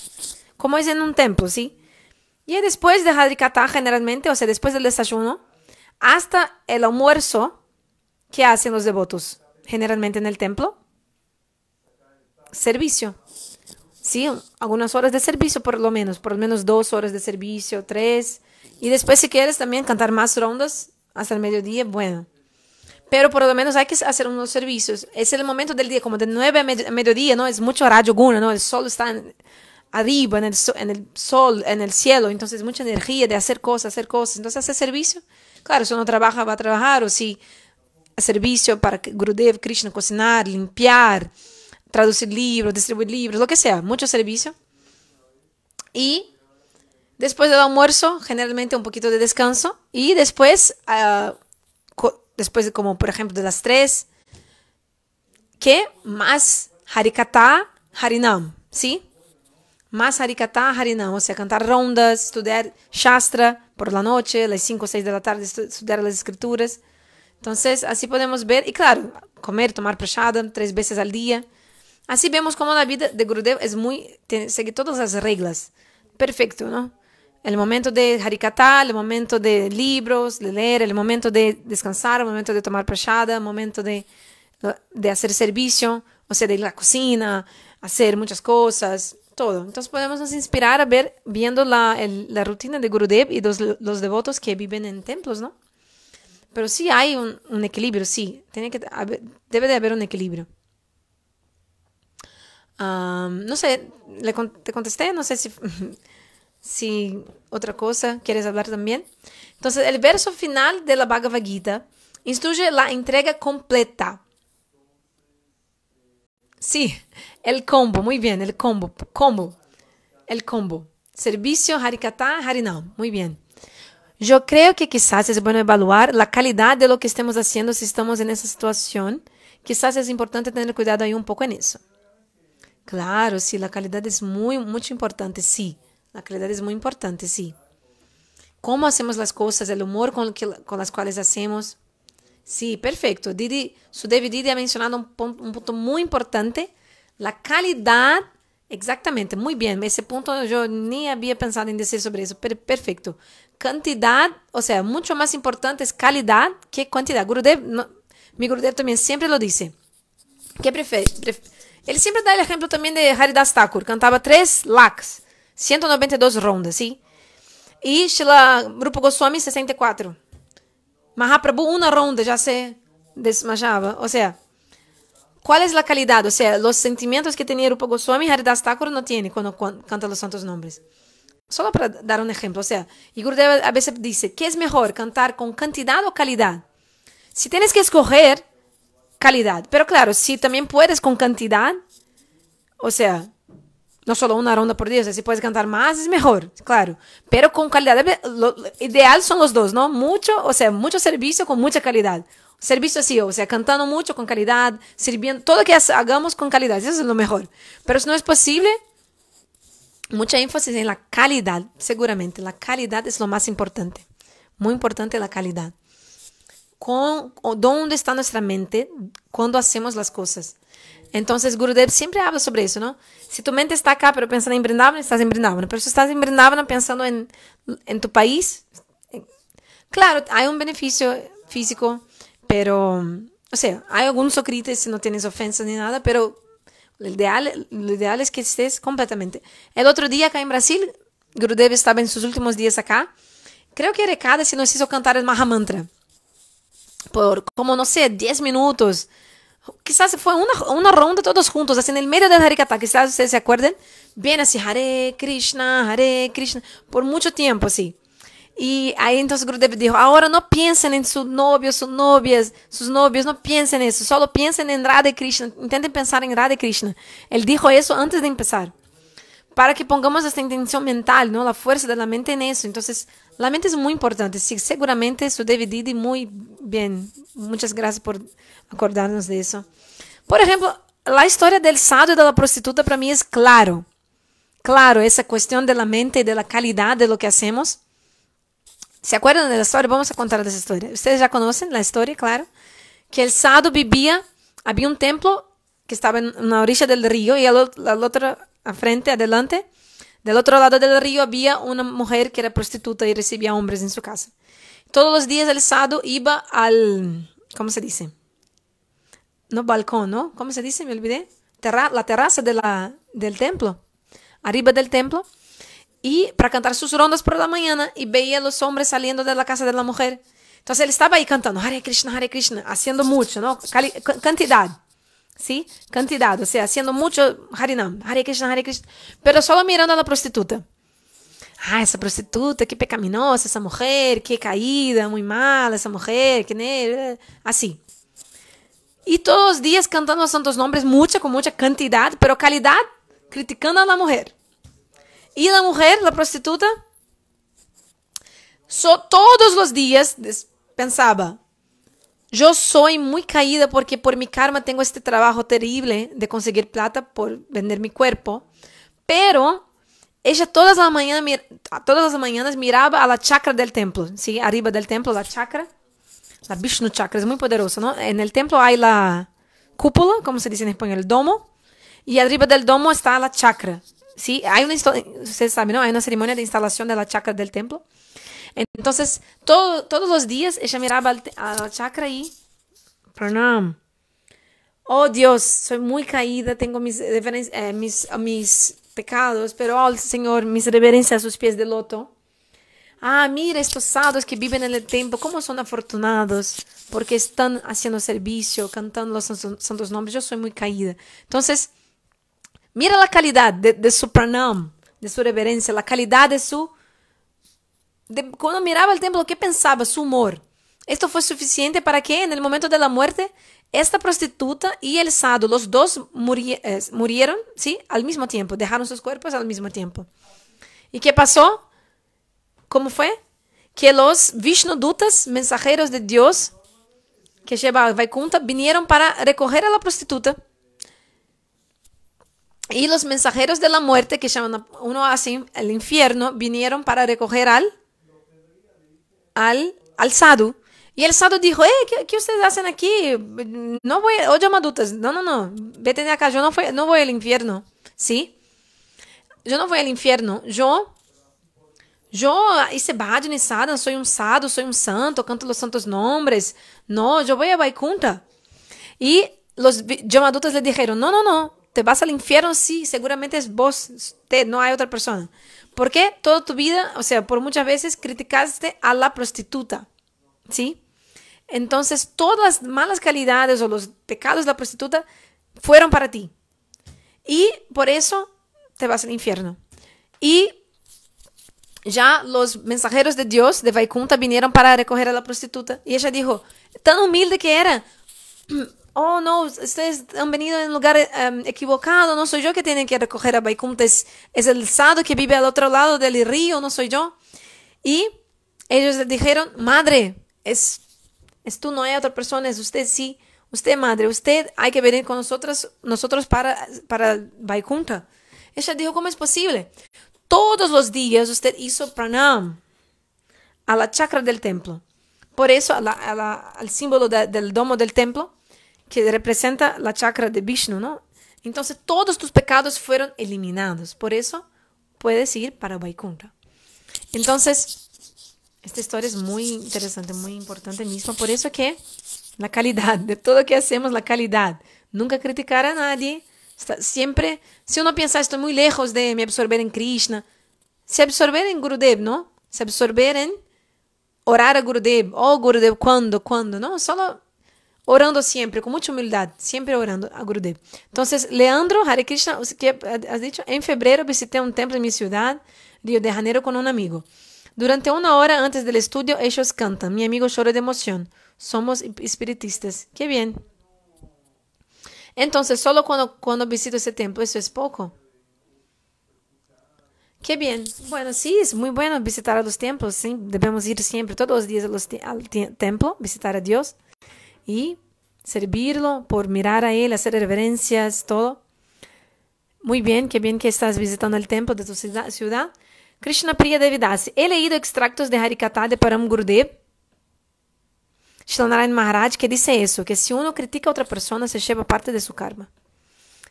Como es en un templo, ¿sí? Y después de Harikatha, generalmente, o sea, después del desayuno, hasta el almuerzo, ¿qué hacen los devotos? Generalmente en el templo. Servicio. Sí, algunas horas de servicio por lo menos 2 horas de servicio, 3. Y después si quieres también cantar más rondas hasta el mediodía, bueno. Pero por lo menos hay que hacer unos servicios. Es el momento del día, como de 9 a mediodía, ¿no? Es mucho rayo guna, ¿no? El sol está arriba, en el sol, en el cielo. Entonces mucha energía de hacer cosas. Entonces hacer servicio. Claro, si uno trabaja, va a trabajar, o si servicio para Gurudev, Krishna, cocinar, limpiar, traducir libros, distribuir libros, lo que sea, mucho servicio. Y después del almuerzo, generalmente un poquito de descanso. Y después, después de como por ejemplo de las 3, ¿qué? Más Harikatha, Harinam, ¿sí? Más Harikatha, Harinam, o sea, cantar rondas, estudiar Shastra por la noche, a las 5 o 6 de la tarde, estudiar las escrituras. Entonces, así podemos ver, y claro, comer, tomar prashadam 3 veces al día. Así vemos cómo la vida de Gurudev sigue todas las reglas. Perfecto, ¿no? El momento de Harikatha, el momento de libros, de leer, el momento de descansar, el momento de tomar prashadam, el momento de hacer servicio, o sea, de ir a la cocina, hacer muchas cosas. todo. Entonces podemos nos inspirar a ver, viendo la rutina de Gurudev y los devotos que viven en templos, ¿no? Pero sí hay un equilibrio, sí. Debe de haber un equilibrio. No sé, te contesté, no sé si, si otra cosa quieres hablar también. Entonces, el verso final de la Bhagavad Gita instruye la entrega completa. Sí, el combo, muy bien, el combo, el combo. Servicio, Harikata, Harinam, muy bien. Yo creo que quizás es bueno evaluar la calidad de lo que estemos haciendo si estamos en esa situación. Quizás es importante tener cuidado ahí un poco en eso. Claro, sí, la calidad es mucho importante, sí. La calidad es muy importante, sí. Cómo hacemos las cosas, el humor con las cuales hacemos. Sí, perfecto. Sudevi Didi ha mencionado un punto muy importante. La calidad, exactamente, muy bien. Ese punto yo ni había pensado en decir sobre eso, pero perfecto. Cantidad, o sea, mucho más importante es calidad que cantidad. Gurudev, mi Gurudev también siempre lo dice. ¿Qué prefiere? Él siempre da el ejemplo también de Haridas Thakur. Cantaba 3 lakhs, 192 rondas, ¿sí? Y Srila Rupa Goswami, 64. Mahaprabhu, una ronda ya se desmayaba. O sea, ¿cuál es la calidad? O sea, los sentimientos que tenía Rupa Goswami, Haridas Thakur no tiene cuando canta los santos nombres. Solo para dar un ejemplo. O sea, y Gurudev a veces dice, ¿qué es mejor, cantar con cantidad o calidad? Si tienes que escoger, calidad. Pero claro, si también puedes con cantidad, o sea, no solo una ronda por día, o sea, si puedes cantar más es mejor, claro. Pero con calidad, lo ideal son los dos, ¿no? Mucho, o sea, mucho servicio con mucha calidad. Servicio así, o sea, cantando mucho con calidad, sirviendo, todo lo que hagamos con calidad, eso es lo mejor. Pero si no es posible, mucha énfasis en la calidad, seguramente. La calidad es lo más importante. Muy importante la calidad. ¿Dónde está nuestra mente cuando hacemos las cosas? Entonces, Gurudev siempre habla sobre eso, ¿no? Si tu mente está acá, pero pensando en Vrindavan, estás en Vrindavan. Pero si estás en Vrindavan pensando en tu país, claro, hay un beneficio físico, pero, o sea, hay algunos socrites si no tienes ofensas ni nada, pero lo ideal es que estés completamente. El otro día acá en Brasil, Gurudev estaba en sus últimos días acá. Creo que Rekada se nos hizo cantar el Mahamantra. Por, como no sé, 10 minutos. Quizás fue una ronda todos juntos, así en el medio del Harikata, quizás ustedes se acuerden. Bien así, Hare Krishna, por mucho tiempo, sí. Y ahí entonces Gurudev dijo, ahora no piensen en sus novios, sus novios, no piensen en eso, solo piensen en Radha Krishna, intenten pensar en Radha Krishna. Él dijo eso antes de empezar, para que pongamos esta intención mental, ¿no? La fuerza de la mente en eso. Entonces, la mente es muy importante. Sí, seguramente Sudevi Didi muy bien. Muchas gracias por acordarnos de eso. Por ejemplo, la historia del sadhu y de la prostituta para mí es claro. Claro, esa cuestión de la mente y de la calidad de lo que hacemos. ¿Se acuerdan de la historia? Vamos a contar esa historia. Ustedes ya conocen la historia, claro. Que el sadhu vivía, había un templo que estaba en la orilla del río y al otro adelante, del otro lado del río había una mujer que era prostituta y recibía hombres en su casa. Todos los días el sadhu iba al, ¿cómo se dice? No balcón, ¿no? ¿Cómo se dice? Me olvidé. La terraza del templo, arriba del templo, y para cantar sus rondas por la mañana y veía a los hombres saliendo de la casa de la mujer. Entonces él estaba ahí cantando Hare Krishna, haciendo mucho, ¿no? Cantidad. ¿Sí? Cantidad, o sea, haciendo mucho Harinam, Hare Krishna, pero solo mirando a la prostituta. Ah, esa prostituta, qué pecaminosa esa mujer, qué caída, muy mala esa mujer, así. Y todos los días cantando los santos nombres, con mucha cantidad, pero calidad, criticando a la mujer. Y la mujer, la prostituta, todos los días pensaba, yo soy muy caída porque por mi karma tengo este trabajo terrible de conseguir plata por vender mi cuerpo. Pero ella todas las mañanas miraba a la chakra del templo. ¿Sí? Arriba del templo, la chakra. La Vishnu chakra es muy poderosa, ¿no? En el templo hay la cúpula, como se dice en español, el domo. Y arriba del domo está la chakra. ¿Sí? Ustedes saben, ¿no? Hay una ceremonia de instalación de la chakra del templo. Entonces, todos los días ella miraba a la chakra y oh Dios, soy muy caída, tengo mis pecados, pero, oh, Señor, mis reverencias a sus pies de loto. Ah, mira estos sadhus que viven en el templo, cómo son afortunados, porque están haciendo servicio, cantando los santos nombres. Yo soy muy caída. Entonces, mira la calidad de su pranam, de su reverencia, la calidad de su... cuando miraba el templo, ¿qué pensaba? Su humor. Esto fue suficiente para que en el momento de la muerte, esta prostituta y el sadhu, los dos murieron, ¿sí? Al mismo tiempo, dejaron sus cuerpos al mismo tiempo. ¿Y qué pasó? ¿Cómo fue? Que los Vishnudutas, mensajeros de Dios, que lleva a Vaikunta, vinieron para recoger a la prostituta. Y los mensajeros de la muerte, que llaman uno así, el infierno, vinieron para recoger al sadhu. Y el sadhu dijo, ¿qué ustedes hacen aquí? No voy, oye, Madutas, no, vete de acá, yo no voy al infierno, ¿sí? Yo no voy al infierno, yo hice bhajana sadhana, soy un sadhu, soy un santo, canto los santos nombres. No, yo voy a Vaikunta. Y los Yamadutas le dijeron, no, te vas al infierno, sí, seguramente es vos, usted, no hay otra persona. ¿Por qué toda tu vida, o sea, por muchas veces criticaste a la prostituta? ¿Sí? Entonces, todas las malas calidades o los pecados de la prostituta fueron para ti. Y por eso te vas al infierno. Y ya los mensajeros de Dios de Vaikunta vinieron para recoger a la prostituta. Y ella dijo, tan humilde que era. Oh, no, ustedes han venido en un lugar equivocado. No soy yo que tiene que recoger a Vaikunta. Es el sadhu que vive al otro lado del río, no soy yo. Y ellos le dijeron, madre, es tú, no hay otra persona, es usted, sí. Usted, madre, usted hay que venir con nosotros para Vaikunta. Ella dijo, ¿cómo es posible? Todos los días usted hizo pranam a la chakra del templo. Por eso al símbolo del domo del templo, que representa la chakra de Vishnu, ¿no? Entonces todos tus pecados fueron eliminados. Por eso puedes ir para Vaikunta. Entonces, esta historia es muy interesante, muy importante mismo. Por eso que la calidad de todo lo que hacemos, la calidad. Nunca criticar a nadie. Siempre, si uno piensa, estoy muy lejos de me absorber en Krishna, se absorber en Gurudev, ¿no? Se absorber en orar a Gurudev. Oh, Gurudev, ¿cuándo? ¿No? Solo orando siempre, con mucha humildad, siempre orando a Gurudev. Entonces, Leandro, Hare Krishna, ¿qué has dicho? En febrero visité un templo en mi ciudad, Río de Janeiro, con un amigo. Durante una hora antes del estudio, ellos cantan. Mi amigo llora de emoción. Somos espiritistas. ¡Qué bien! Entonces, solo cuando visito ese templo, eso es poco. ¡Qué bien! Bueno, sí, es muy bueno visitar a los templos, sí. Debemos ir siempre, todos los días al templo, visitar a Dios y servirlo, por mirar a Él, hacer reverencias, todo. Muy bien, qué bien que estás visitando el templo de tu ciudad. Krishna Priya Devidasi. He leído extractos de Harikatha de Param Gurudev, Srila Narayana Maharaj, que dice eso, que si uno critica a otra persona, se lleva parte de su karma.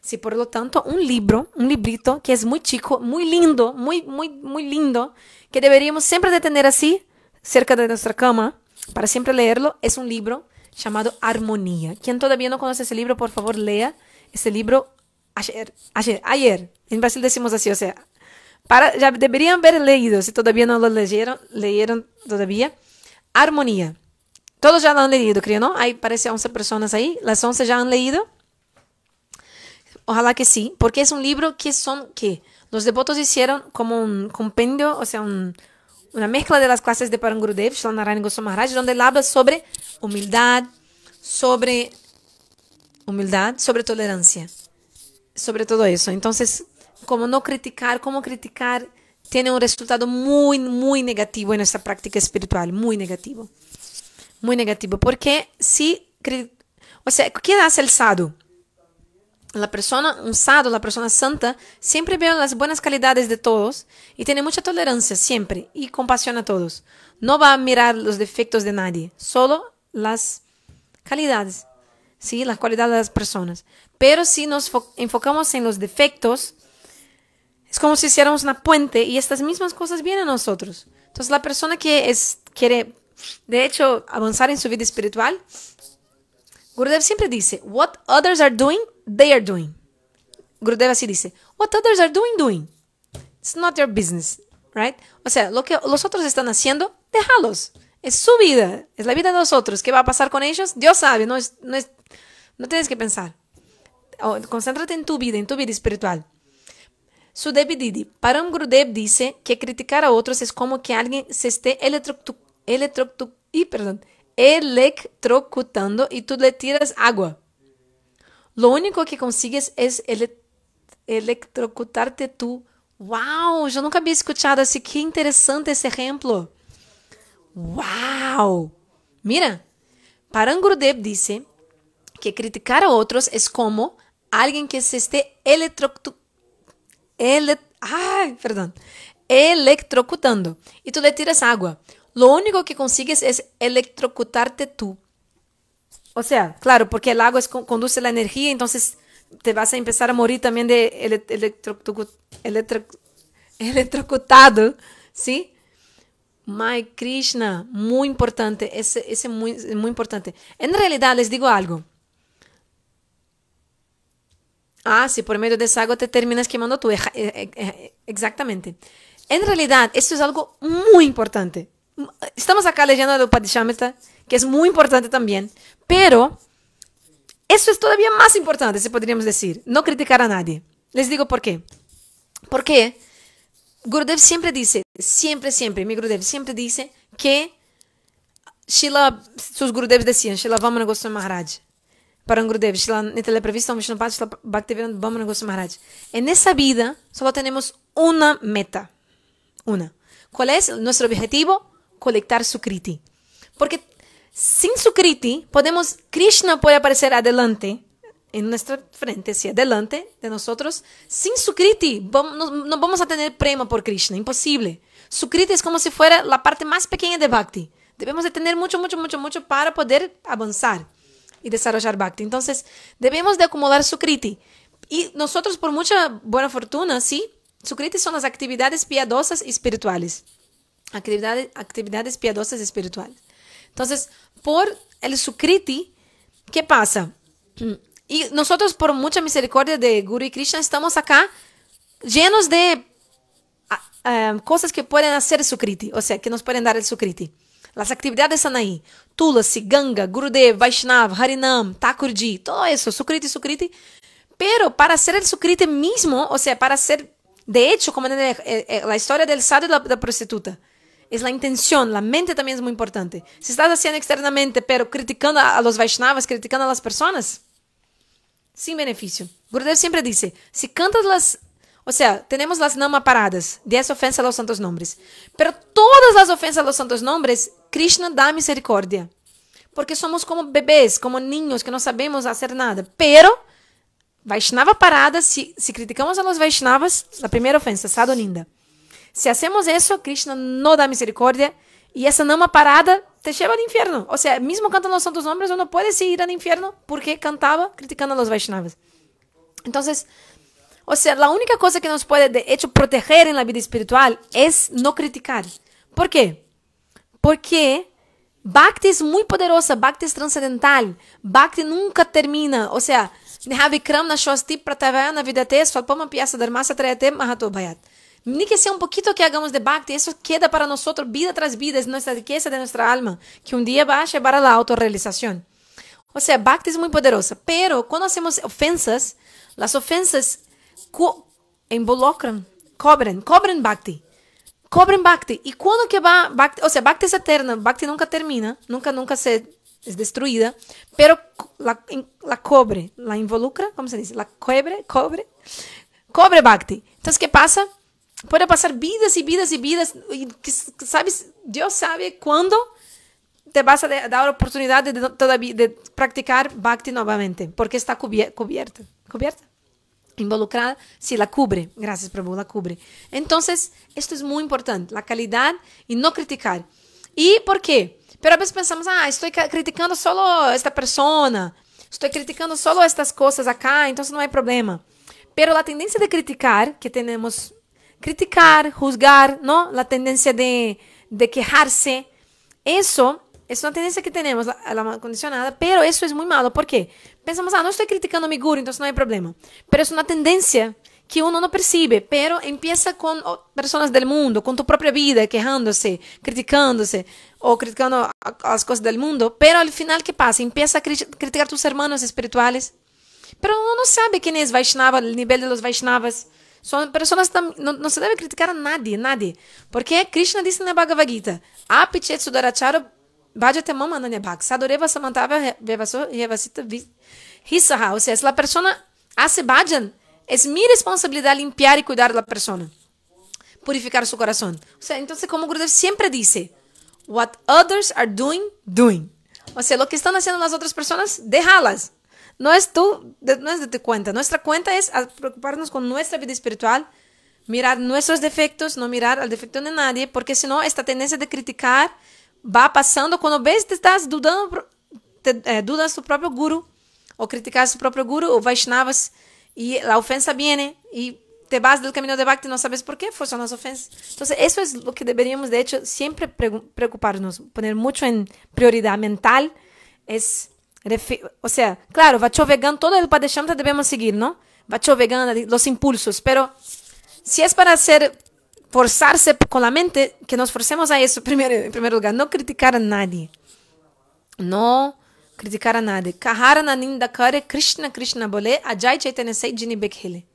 Si por lo tanto un librito, que es muy chico, muy lindo, muy lindo, que deberíamos siempre de tener así, cerca de nuestra cama, para siempre leerlo, es un libro llamado Armonía. Quien todavía no conoce ese libro, por favor, lea ese libro ayer. En Brasil decimos así, o sea, ya deberían haber leído, si todavía no lo leyeron todavía. Armonía. Todos ya lo han leído, creo, ¿no? Hay, parece 11 personas ahí. ¿Las 11 ya han leído? Ojalá que sí, porque es un libro que los devotos hicieron como un compendio, o sea, una mezcla de las clases de Param Gurudev, Srila Narayana Goswami Maharaj, donde él habla sobre humildad, sobre tolerancia, sobre todo eso. Entonces, cómo criticar tiene un resultado muy, muy negativo en nuestra práctica espiritual, muy negativo. Muy negativo, porque ¿qué hace el sadhu? Un sadhu, la persona santa, siempre ve las buenas calidades de todos y tiene mucha tolerancia siempre y compasión a todos. No va a mirar los defectos de nadie, solo las calidades, ¿sí? Las cualidades de las personas. Pero si nos enfocamos en los defectos, es como si hiciéramos una puente y estas mismas cosas vienen a nosotros. Entonces, la persona que quiere, de hecho, avanzar en su vida espiritual, Gurudev siempre dice, what others are doing, they are doing. Gurudev así dice, what others are doing. It's not your business, right? O sea, lo que los otros están haciendo, déjalos. Es su vida, es la vida de los otros. ¿Qué va a pasar con ellos? Dios sabe, no tienes que pensar. Concéntrate en tu vida espiritual. Sudevi Didi, Param Gurudev dice que criticar a otros es como que alguien se esté electrocutando y tú le tiras agua. Lo único que consigues es electrocutarte tú. ¡Wow! Yo nunca había escuchado así. ¡Qué interesante ese ejemplo! ¡Wow! Mira, Param Gurudev dice que criticar a otros es como alguien que se esté electrocutando y tú le tiras agua. Lo único que consigues es electrocutarte tú. O sea, claro, porque el agua conduce la energía, entonces te vas a empezar a morir también de electrocutado, ¿sí? My Krishna, muy importante, ese muy importante. En realidad, les digo algo. Si por medio de esa agua te terminas quemando tú. Exactamente. En realidad, esto es algo muy importante. Estamos acá leyendo el Upadishamrita, que es muy importante también, pero eso es todavía más importante, si podríamos decir. No criticar a nadie. Les digo por qué. Porque Gurudev siempre dice, mi Gurudev siempre dice que sus Gurudevs decían, Srila Vamana Goswami Maharaj, Param Gurudev, Srila Nitya Pravishtam Vishnupad, Srila Bhaktivedanta Vamana Goswami Maharaj. En esa vida solo tenemos una meta. Una. ¿Cuál es nuestro objetivo? Colectar Sukriti. Porque sin Sukriti, Krishna puede aparecer adelante, en nuestra frente, sí, adelante de nosotros. Sin Sukriti, no vamos a tener prema por Krishna, imposible. Sukriti es como si fuera la parte más pequeña de Bhakti. Debemos de tener mucho para poder avanzar y desarrollar Bhakti. Entonces, debemos de acumular Sukriti. Y nosotros, por mucha buena fortuna, sí, Sukriti son las actividades piadosas y espirituales. Actividades piadosas y espirituales. Entonces, por el Sukriti, ¿qué pasa? Y nosotros, por mucha misericordia de Guru y Krishna, estamos acá llenos de cosas que pueden hacer Sukriti, o sea, que nos pueden dar el Sukriti. Las actividades están ahí. Tulasi, Ganga, Gurudev, Vaishnav, Harinam, Thakurji, todo eso, Sukriti. Pero para hacer el Sukriti mismo, o sea, para hacer, de hecho, como en la historia del sadhu y la prostituta, es la intención, la mente también es muy importante. Si estás haciendo externamente, pero criticando a los Vaishnavas, criticando a las personas, sin beneficio. Gurudev siempre dice, si cantas tenemos las namaparadas, 10 ofensas a los santos nombres, pero todas las ofensas a los santos nombres, Krishna da misericordia. Porque somos como bebés, como niños que no sabemos hacer nada. Pero, Vaishnava parada, si criticamos a los Vaishnavas, la primera ofensa, Sadhuninda. Si hacemos eso, Krishna no da misericordia y esa nama parada te lleva al infierno. O sea, mismo cantando los santos nombres, uno puede ir al infierno porque cantaba criticando a los Vaishnavas. Entonces, o sea, la única cosa que nos puede, de hecho, proteger en la vida espiritual es no criticar. ¿Por qué? Porque Bhakti es muy poderosa, Bhakti es trascendental, Bhakti nunca termina. O sea, Nehavikram Nashwasti Pratavayana Vidate Swalpama Pyasa Dharmasa Trayate Mahato Bhayat. Ni que sea un poquito que hagamos de Bhakti, eso queda para nosotros vida tras vida, es nuestra riqueza de nuestra alma, que un día va a llevar a la autorrealización. O sea, Bhakti es muy poderosa, pero cuando hacemos ofensas, las ofensas involucran, cobran Bhakti. Cobran Bhakti. ¿Y cuando que va Bhakti? O sea, Bhakti es eterna, Bhakti nunca termina, nunca es destruida, pero la cobre, la involucra, ¿cómo se dice? La cobre Bhakti. Entonces, ¿qué pasa? Puede pasar vidas y vidas y vidas. Y, ¿sabes? Dios sabe cuándo te vas a dar oportunidad de practicar Bhakti nuevamente. Porque está cubierta. Involucrada. Sí, la cubre. Gracias, Prabhu, la cubre. Entonces, esto es muy importante. La calidad y no criticar. ¿Y por qué? Pero a veces pensamos, estoy criticando solo a esta persona. Estoy criticando solo estas cosas acá, entonces no hay problema. Pero la tendencia de criticar que tenemos... Criticar, juzgar, ¿no? La tendencia de quejarse. Eso es una tendencia que tenemos, la alma condicionada, pero eso es muy malo. ¿Por qué? Pensamos, no estoy criticando a mi guru, entonces no hay problema. Pero es una tendencia que uno no percibe, pero empieza con personas del mundo, con tu propia vida, quejándose, criticándose, o criticando las cosas del mundo. Pero al final, ¿qué pasa? Empieza a criticar a tus hermanos espirituales. Pero uno no sabe quién es Vaishnava, el nivel de los Vaishnavas. Son personas, no se debe criticar a nadie, nadie. Porque Krishna dice en la Bhagavad Gita, Apichet Sudaracharo Bhajate Mama Ananya Bhak, Sadureva Samantava Vevaso Yevasita Hisaha. O sea, si la persona hace bhajan, es mi responsabilidad limpiar y cuidar a la persona. Purificar su corazón. O sea, entonces como Gurudev siempre dice, what others are doing, doing. O sea, lo que están haciendo las otras personas, déjalas. No es de tu cuenta. Nuestra cuenta es preocuparnos con nuestra vida espiritual, mirar nuestros defectos, no mirar al defecto de nadie, porque si no, esta tendencia de criticar va pasando. Cuando ves, te estás dudando, dudas tu propio guru, o criticas tu propio guru, o Vaishnavas, y la ofensa viene, y te vas del camino de Bhakti, no sabes por qué, son las ofensas. Entonces, eso es lo que deberíamos, de hecho, siempre preocuparnos, poner mucho en prioridad mental, o sea, claro, Vacho Vegan, todo el Padeshamta debemos seguir, ¿no? Vacho Vegan, los impulsos, pero si es para forzarse con la mente, que nos forcemos a eso en primer lugar, no criticar a nadie. No criticar a nadie. Kaharana ninda kare Krishna Krishna bole ajay chaitanya sei jini bekhele.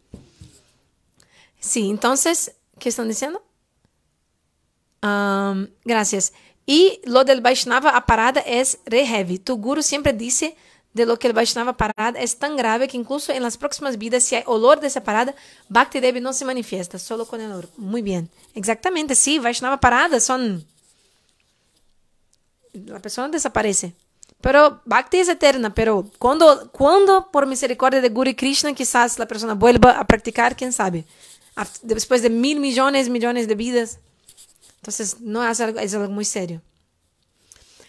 Sí, entonces, ¿qué están diciendo? Gracias. Y lo del Vaishnava a parada es re heavy. Tu guru siempre dice de lo que el Vaishnava a parada es tan grave que incluso en las próximas vidas, si hay olor de esa parada, Bhakti Devi no se manifiesta, solo con el olor. Muy bien. Exactamente, sí, Vaishnava parada son... La persona desaparece. Pero Bhakti es eterna, pero cuando por misericordia de Guru y Krishna, quizás la persona vuelva a practicar, quién sabe. Después de millones de vidas. Entonces, no es algo muy serio.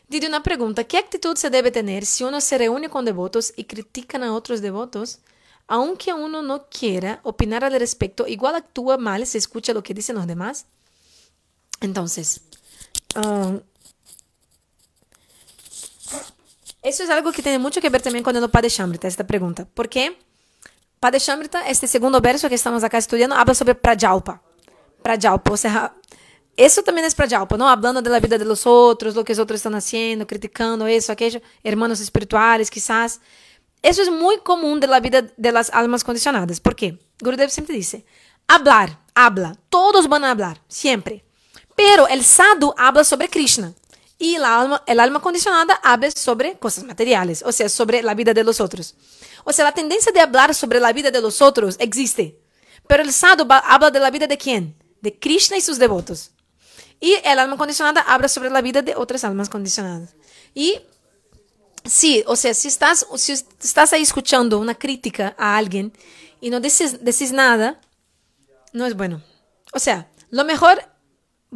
Didi, una pregunta. ¿Qué actitud se debe tener si uno se reúne con devotos y critican a otros devotos? Aunque uno no quiera opinar al respecto, igual actúa mal si escucha lo que dicen los demás. Entonces, eso es algo que tiene mucho que ver también con el Padeshamrita, esta pregunta. ¿Por qué? Padeshamrita, este segundo verso que estamos acá estudiando, habla sobre Prajalpa. Prajalpa, o sea... Eso también es Prajalpa, ¿no? Hablando de la vida de los otros, lo que los otros están haciendo, criticando eso, aquello, hermanos espirituales, quizás. Eso es muy común de la vida de las almas condicionadas. ¿Por qué? Gurudev siempre dice, habla, todos van a hablar, siempre. Pero el sadhu habla sobre Krishna. Y el alma condicionada habla sobre cosas materiales, o sea, sobre la vida de los otros. O sea, la tendencia de hablar sobre la vida de los otros existe. Pero el sadhu habla de la vida de ¿quién? De Krishna y sus devotos. Y el alma condicionada habla sobre la vida de otras almas condicionadas. Y sí, o sea, si estás ahí escuchando una crítica a alguien y no decís nada, no es bueno. O sea, lo mejor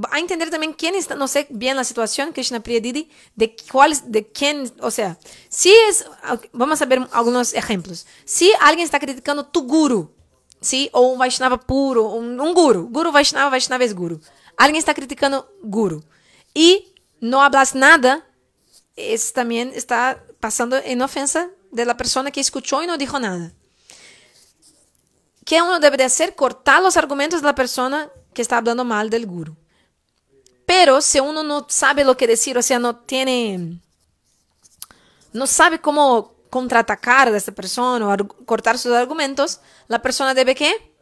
a entender también quién está, no sé bien la situación, Krishna Priya Didi, de quién, o sea, si es, vamos a ver algunos ejemplos. Si alguien está criticando tu guru, ¿sí? O un Vaishnava puro, un guru Vaishnava es guru. Alguien está criticando guru y no hablas nada, también está pasando en ofensa de la persona que escuchó y no dijo nada. ¿Qué uno debe de hacer? Cortar los argumentos de la persona que está hablando mal del guru. Pero si uno no sabe lo que decir, o sea, no sabe cómo contraatacar a esta persona o cortar sus argumentos, la persona debe ¿qué?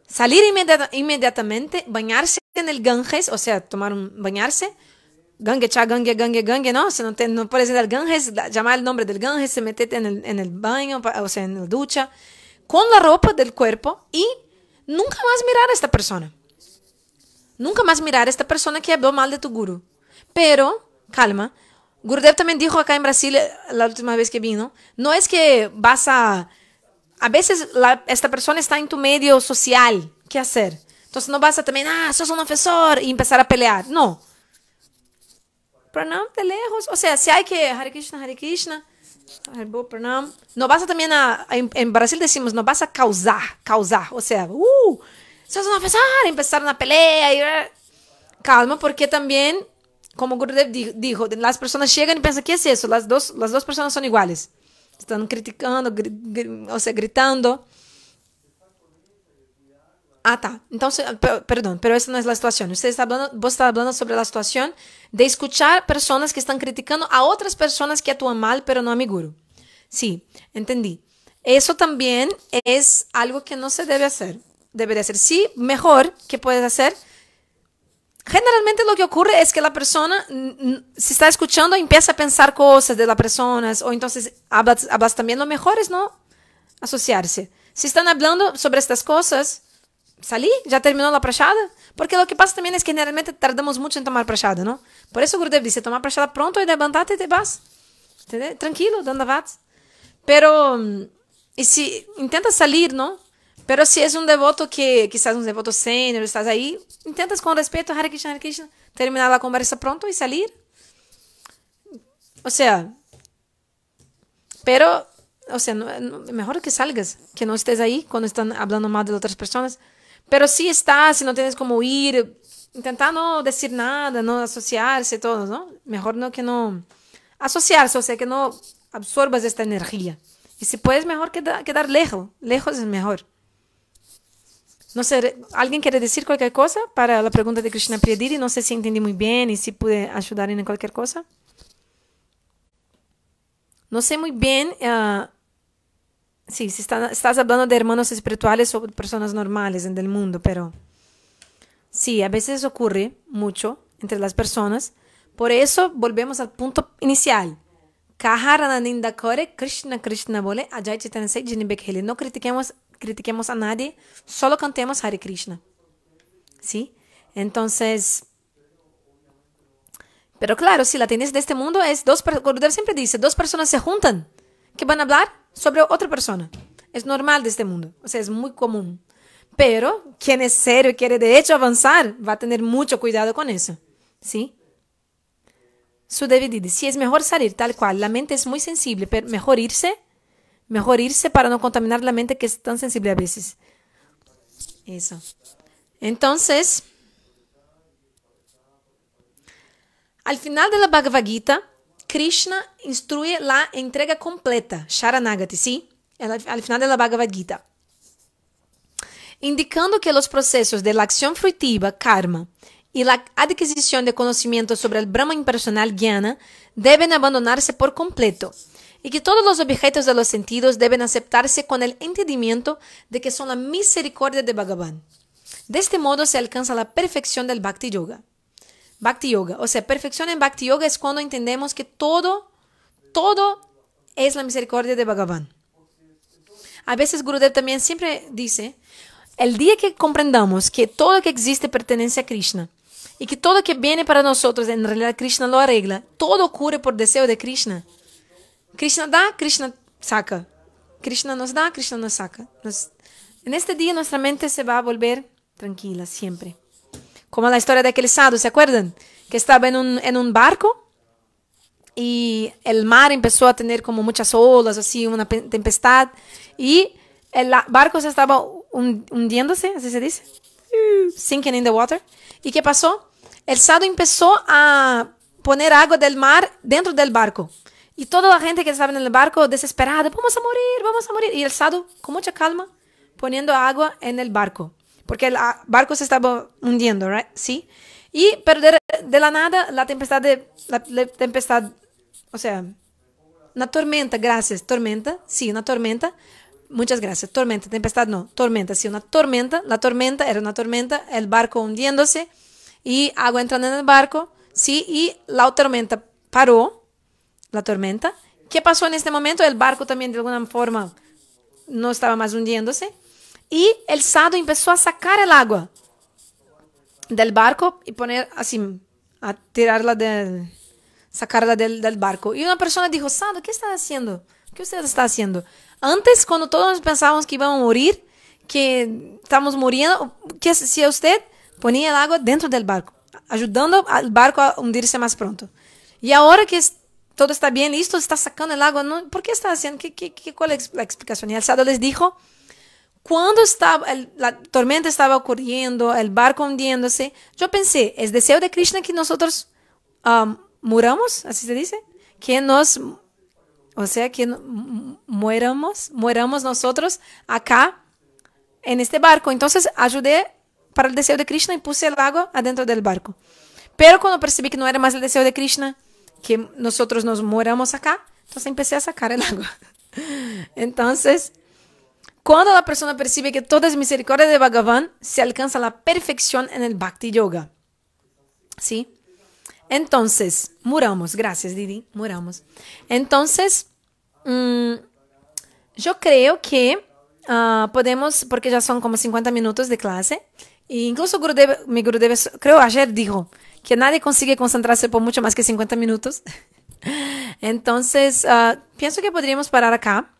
Salir inmediatamente, bañarse en el Ganges, o sea, bañarse, Gange, ¿no? Si no puedes ir al Ganges, llamar el nombre del Ganges, se metete en el baño, o sea, en la ducha, con la ropa del cuerpo y nunca más mirar a esta persona. Nunca más mirar a esta persona que habló mal de tu guru. Pero, calma, Gurudev también dijo acá en Brasil, la última vez que vino, no es que vas a veces esta persona está en tu medio social. ¿Qué hacer? Entonces no vas a también, sos un ofensor y empezar a pelear. No. Pranam de lejos. O sea, si hay que Hare Krishna, Pranam. No vas a también en Brasil decimos, no vas a causar. O sea, sos un ofensor, empezar una pelea. Calma, porque también como Gurudev dijo, las personas llegan y piensan, ¿qué es eso? Las dos personas son iguales. Están criticando, o sea, gritando. Tá. Entonces, perdón, pero esa no es la situación. Vos está hablando sobre la situación de escuchar personas que están criticando a otras personas que actúan mal, pero no a mi guru. Sí, entendí. Eso también es algo que no se debe hacer. Debe de hacer. Sí, mejor que puedes hacer. Generalmente lo que ocurre es que la persona, si está escuchando, empieza a pensar cosas de las personas, o entonces hablas también. Lo mejor es no asociarse. Si están hablando sobre estas cosas, salí, ya terminó la prashada. Porque lo que pasa también es que generalmente tardamos mucho en tomar prashada, ¿no? Por eso Gurudev dice, tomar prashada pronto y levantate y te vas. ¿Entendés? Tranquilo, dandavats. Pero, y si intentas salir, ¿no? Pero si es un devoto que quizás un devoto senior, estás ahí, intentas con respeto, Hare Krishna, terminar la conversa pronto y salir. O sea, pero, o sea, mejor que salgas, que no estés ahí cuando están hablando mal de otras personas. Pero si estás, si no tienes como ir, intentar no decir nada, no asociarse, todo, ¿no? Mejor no que no asociarse, o sea, que no absorbas esta energía. Y si puedes, mejor quedar lejos. Lejos es mejor. No sé, ¿alguien quiere decir cualquier cosa para la pregunta de Krishna Priyadiri? No sé si entendí muy bien y si pude ayudar en cualquier cosa. No sé muy bien. Sí, si estás hablando de hermanos espirituales o personas normales en el mundo, pero sí, a veces ocurre mucho entre las personas. Por eso volvemos al punto inicial. Krishna Krishna bole, Ajay Chaitanya se Jini Bekhele. No critiquemos a nadie, solo cantemos Hare Krishna. ¿Sí? Entonces, pero claro, si la tendencia de este mundo es Gurudev siempre dice, dos personas se juntan que van a hablar sobre otra persona. Es normal de este mundo, o sea, es muy común. Pero quien es serio y quiere de hecho avanzar, va a tener mucho cuidado con eso. ¿Sí? Sudevididi, si es mejor salir tal cual, la mente es muy sensible, pero mejor irse para no contaminar la mente que es tan sensible a veces. Eso. Entonces, al final de la Bhagavad Gita, Krishna instruye la entrega completa, Sharanagati, ¿sí? Al final de la Bhagavad Gita. Indicando que los procesos de la acción fruitiva, karma, y la adquisición de conocimiento sobre el Brahma impersonal, Jnana, deben abandonarse por completo, y que todos los objetos de los sentidos deben aceptarse con el entendimiento de que son la misericordia de Bhagavan. De este modo se alcanza la perfección del Bhakti Yoga. Bhakti Yoga, o sea, perfección en Bhakti Yoga es cuando entendemos que todo es la misericordia de Bhagavan. A veces Gurudev también siempre dice, el día que comprendamos que todo lo que existe pertenece a Krishna, y que todo lo que viene para nosotros, en realidad Krishna lo arregla, todo ocurre por deseo de Krishna. Krishna da, Krishna saca. Krishna nos da, Krishna nos saca. En este día nuestra mente se va a volver tranquila siempre. Como la historia de aquel sadhu, ¿se acuerdan? Que estaba en un barco y el mar empezó a tener como muchas olas, así, una tempestad, y el barco se estaba hundiéndose, así se dice, sinking in the water. ¿Y qué pasó? El sadhu empezó a poner agua del mar dentro del barco. Y toda la gente que estaba en el barco desesperada, vamos a morir. Y el sadhu, con mucha calma, poniendo agua en el barco. Porque el barco se estaba hundiendo, right? ¿Sí? Pero de la nada, la tempestad, o sea, una tormenta, gracias, tormenta, sí, una tormenta. Muchas gracias. Tormenta, tempestad no, tormenta, sí, una tormenta. La tormenta era una tormenta, el barco hundiéndose y agua entrando en el barco, sí, y la tormenta paró, la tormenta. ¿Qué pasó en este momento? El barco también de alguna forma no estaba más hundiéndose y el sadhu empezó a sacar el agua del barco y poner así, a tirarla sacarla del barco. Y una persona dijo, sadhu, ¿qué está haciendo? ¿Qué usted está haciendo? Antes, cuando todos pensábamos que íbamos a morir, que estamos muriendo, ¿qué hacía usted? Ponía el agua dentro del barco, ayudando al barco a hundirse más pronto. Y ahora que todo está bien listo, está sacando el agua, ¿no? ¿Por qué está haciendo? ¿Cuál es la explicación? Y el sadhu les dijo, cuando la tormenta estaba ocurriendo, el barco hundiéndose, yo pensé, es deseo de Krishna que nosotros muramos, así se dice, que nos, o sea, que muéramos nosotros acá en este barco. Entonces ayudé para el deseo de Krishna y puse el agua adentro del barco. Pero cuando percibí que no era más el deseo de Krishna, que nosotros nos muéramos acá, entonces empecé a sacar el agua. Entonces, cuando la persona percibe que todo es misericordia de Bhagavan, se alcanza la perfección en el Bhakti Yoga. ¿Sí? Entonces, muramos. Gracias, Didi. Muramos. Entonces, yo creo que podemos, porque ya son como 50 minutos de clase, e incluso mi Gurudev, creo ayer dijo que nadie consigue concentrarse por mucho más que 50 minutos. Entonces, pienso que podríamos parar acá.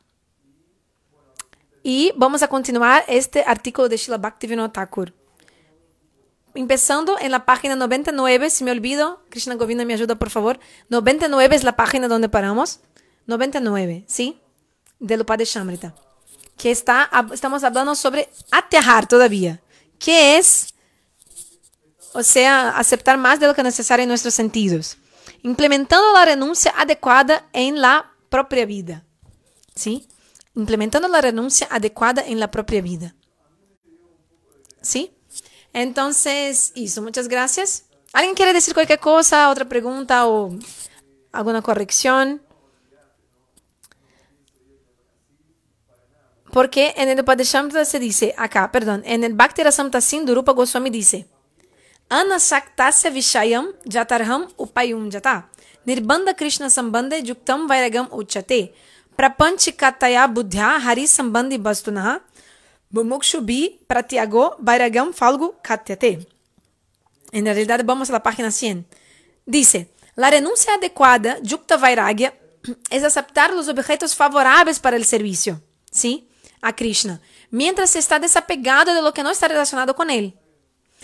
Y vamos a continuar este artículo de Srila Bhaktivinoda Thakur. Empezando en la página 99, si me olvido, Krishna Govinda me ayuda por favor. 99 es la página donde paramos. 99, ¿sí? Del Upadeshamrita. Que estamos hablando sobre atyahar todavía. ¿Qué es? O sea, aceptar más de lo que es necesario en nuestros sentidos. Implementando la renuncia adecuada en la propia vida. ¿Sí? Implementando la renuncia adecuada en la propia vida. ¿Sí? Entonces, eso. Muchas gracias. ¿Alguien quiere decir cualquier cosa, otra pregunta o alguna corrección? Porque en el Upadeshamrita se dice, acá, perdón, en el Bhakti Rasamrita Sindhu, Rupa Goswami dice, Anasaktasya Vishayam Jatarham Upayum Jata Nirbandha Krishna Sambandhe Yuktam Vairagam Uchate Prapanchikataya Buddhya Hari Sambandhi Bastunaha Mumukshubi Pratyago Vairagam Falgu Katyate. En realidad vamos a la página 100. Dice, la renuncia adecuada, Yukta Vairagya, es aceptar los objetos favorables para el servicio, ¿sí? A Krishna, mientras se está desapegado de lo que no está relacionado con él.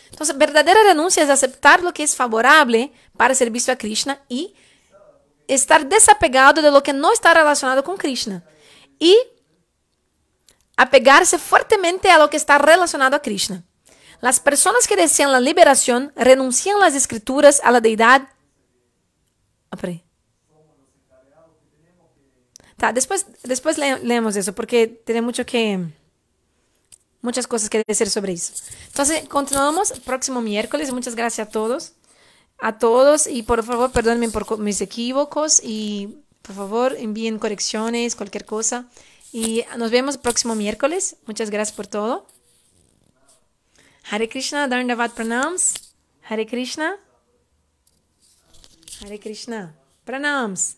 Entonces, verdadera renuncia es aceptar lo que es favorable para el servicio a Krishna y estar desapegado de lo que no está relacionado con Krishna. Y apegarse fuertemente a lo que está relacionado a Krishna. Las personas que desean la liberación renuncian las escrituras a la deidad. Después leemos eso porque tiene muchas cosas que decir sobre eso. Entonces, continuamos el próximo miércoles. Muchas gracias a todos y por favor, perdónenme por mis equívocos y por favor envíen correcciones, cualquier cosa. Y nos vemos el próximo miércoles. Muchas gracias por todo. Hare Krishna, Dandavad Pranams. Hare Krishna. Hare Krishna. Pranams.